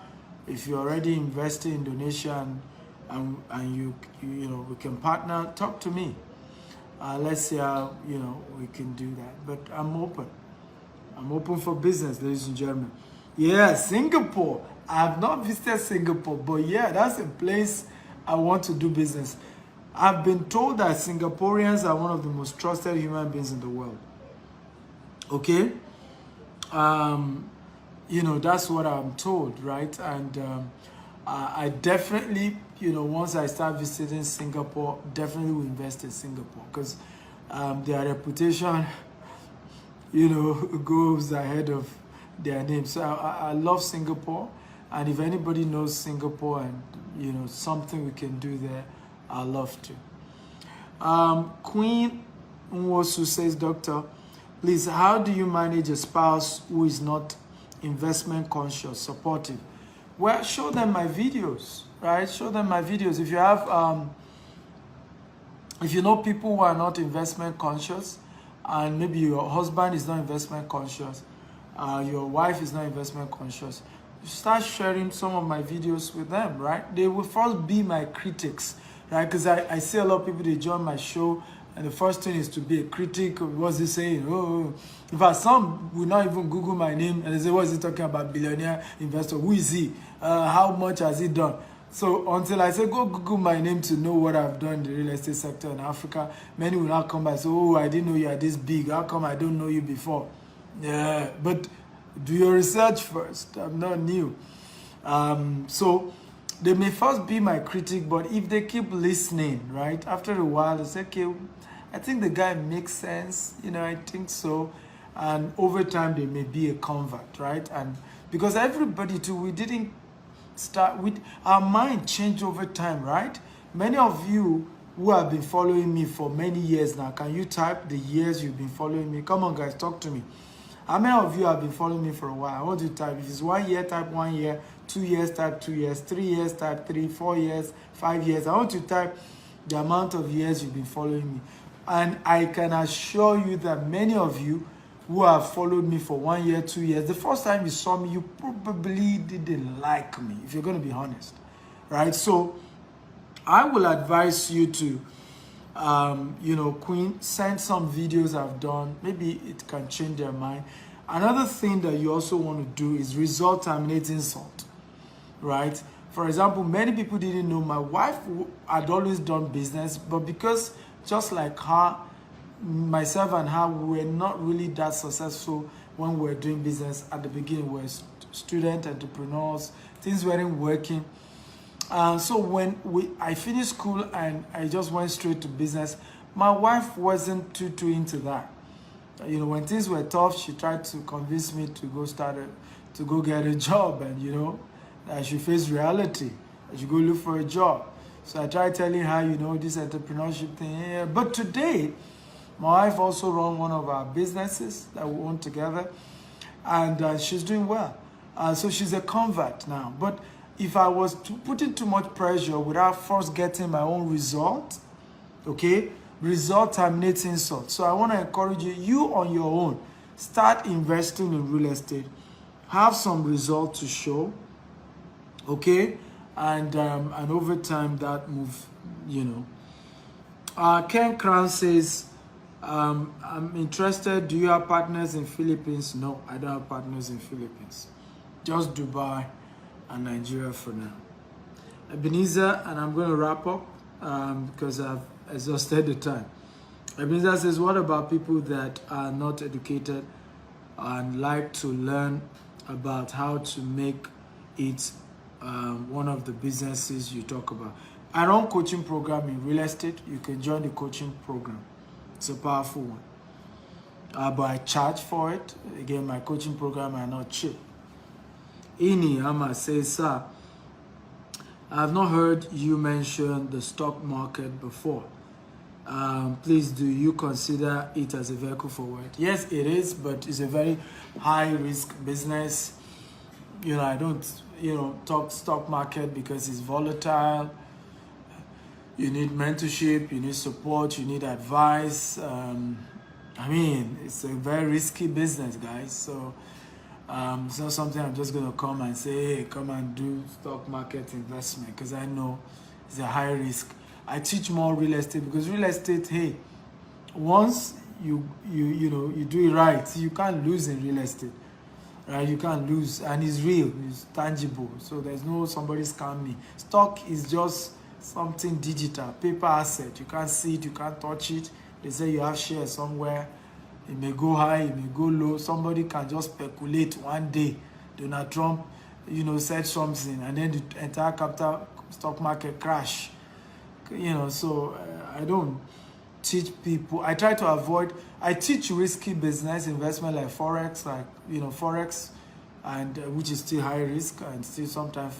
if you already invested in Indonesia and you know, we can partner, talk to me. Let's see how, you know, we can do that. But I'm open. I'm open for business, ladies and gentlemen. Yeah, Singapore. I have not visited Singapore, but yeah, that's a place I want to do business. I've been told that Singaporeans are one of the most trusted human beings in the world. Okay? You know, that's what I'm told, right? And I definitely, you know, once I start visiting Singapore, definitely will invest in Singapore, because their reputation, goes ahead of their name. So I love Singapore, and if anybody knows Singapore and something we can do there, I love to. Queen Nwosu says, Doctor, please, how do you manage a spouse who is not investment conscious, supportive? Well, show them my videos, right? Show them my videos. If you have, if you know people who are not investment conscious, and maybe your husband is not investment conscious, your wife is not investment conscious, you start sharing some of my videos with them, right? They will first be my critics, right? Because I see a lot of people, they join my show, and the first thing is to be a critic. What's he saying? Oh, in fact, some will not even Google my name, and they say, what is he talking about? Billionaire investor. Who is he? How much has he done? So until I say, go Google my name to know what I've done in the real estate sector in Africa, many will not come back and say, oh, I didn't know you are this big. How come I don't know you before? Yeah, but do your research first. I'm not new. So they may first be my critic, but if they keep listening, right, after a while, they say, okay, I think the guy makes sense. I think so. And over time, they may be a convert, right? And because everybody too, we didn't start with, our mind changed over time, right? Many of you who have been following me for many years now, can you type the years you've been following me? Come on, guys, talk to me. How many of you have been following me for a while? I want you to type. If it's 1 year, type 1 year. 2 years, type 2 years. 3 years, type 3. 4 years, 5 years. I want you to type the amount of years you've been following me. And I can assure you that many of you who have followed me for 1 year, 2 years, the first time you saw me, you probably didn't like me, if you're going to be honest, right? So I will advise you to, Queen, send some videos I've done. Maybe it can change their mind. Another thing that you also want to do is result terminating insult, right? For example, many people didn't know my wife had always done business, but because just like her, myself and her, we were not really that successful when we were doing business at the beginning. We were student entrepreneurs, things weren't working. So when I finished school and I just went straight to business, my wife wasn't too into that. When things were tough, she tried to convince me to go get a job, and I should face reality. I should go look for a job. So I tried telling her, this entrepreneurship thing. Yeah. But today, my wife also runs one of our businesses that we own together, and she's doing well. So she's a convert now. But if I was putting too much pressure without first getting my own result, okay, result terminates insult. So I want to encourage you on your own, start investing in real estate, have some result to show, okay, and over time that move, Ken Crown says, I'm interested. Do you have partners in Philippines? No, I don't have partners in Philippines. Just Dubai and Nigeria for now. Ebenezer, and I'm going to wrap up because I've exhausted the time. Ebenezer says, what about people that are not educated and like to learn about how to make it one of the businesses you talk about? I run coaching program in real estate. You can join the coaching program. It's a powerful one. But I charge for it. Again, my coaching program are not cheap. Ini Ama says, sir, I have not heard you mention the stock market before. Please, do you consider it as a vehicle for wealth? Yes, it is, but it's a very high risk business. I don't, talk stock market because it's volatile. You need mentorship, you need support, you need advice. It's a very risky business, guys. So it's not something I'm just going to come and say, hey, come and do stock market investment, because I know it's a high risk. I teach more real estate because real estate, hey, once you do it right, you can't lose in real estate, right? You can't lose, and it's real, it's tangible. So there's no somebody scam me. Stock is just something digital, paper asset. You can't see it, you can't touch it. They say you have shares somewhere. It may go high, it may go low. Somebody can just speculate one day. Donald Trump, said something, and then the entire capital stock market crash. So I don't teach people. I try to avoid. I teach risky business investment like forex, forex, and which is still high risk and still sometimes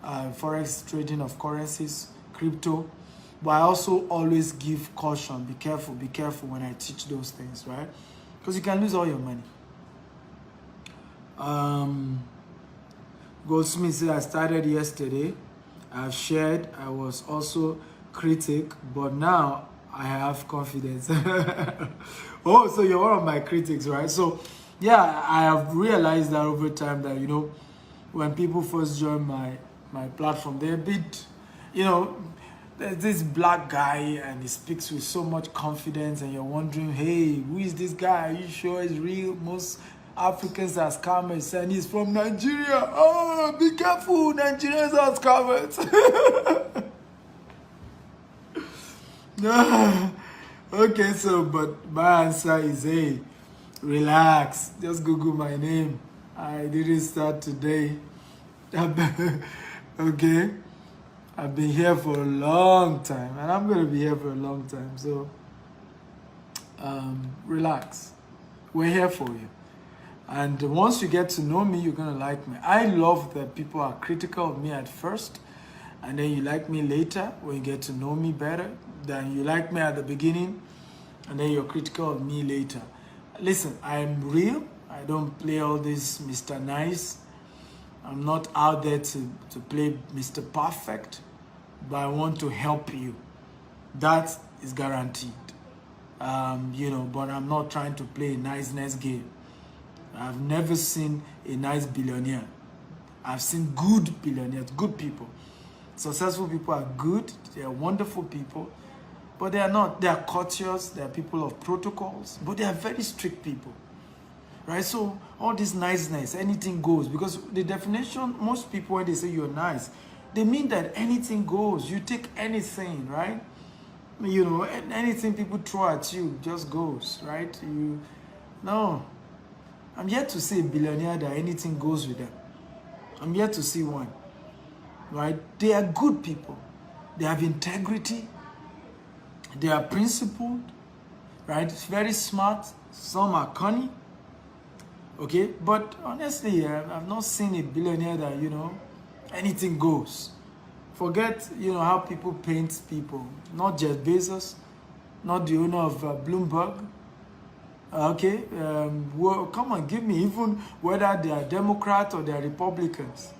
forex trading of currencies, crypto. But I also always give caution: be careful when I teach those things, right? Because you can lose all your money. Goldsmith said, I started yesterday. I've shared. I was also critic, but now I have confidence. Oh, so you're one of my critics, right? So yeah, I have realized that over time that, when people first join my platform, they're a bit, there's this black guy and he speaks with so much confidence and you're wondering, hey, who is this guy? Are you sure he's real? Most Africans are scammers and he's from Nigeria. Oh, be careful, Nigerians are scammers. Okay, so but my answer is, hey, relax. Just Google my name. I didn't start today. Okay, I've been here for a long time, and I'm gonna be here for a long time. So, relax. We're here for you. And once you get to know me, you're gonna like me. I love that people are critical of me at first, and then you like me later when you get to know me better. Then you like me at the beginning, and then you're critical of me later. Listen, I'm real. I don't play all this Mr. Nice. I'm not out there to play Mr. Perfect, but I want to help you. That is guaranteed. But I'm not trying to play a niceness game. I've never seen a nice billionaire. I've seen good billionaires, good people. Successful people are good. They are wonderful people. But they are not. They are courteous. They are people of protocols. But they are very strict people. Right? So all this niceness, anything goes. Because the definition, most people, when they say you're nice, they mean that anything goes. You take anything, right? Anything people throw at you just goes, right? No. I'm yet to see a billionaire that anything goes with them. I'm yet to see one. Right? They are good people. They have integrity. They are principled. Right? It's very smart. Some are cunning. Okay? But honestly, I've not seen a billionaire that, anything goes. Forget, how people paint people. Not Jeff Bezos. Not the owner of Bloomberg. Okay? Well, come on, give me even whether they are Democrats or they are Republicans.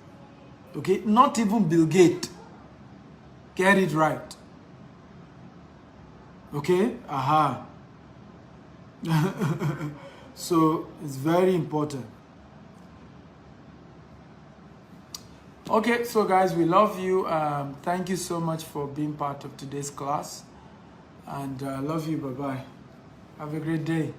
Okay? Not even Bill Gates. Get it right. Okay? Aha. So, it's very important. Okay, so guys, we love you. Thank you so much for being part of today's class. And I love you. Bye-bye. Have a great day.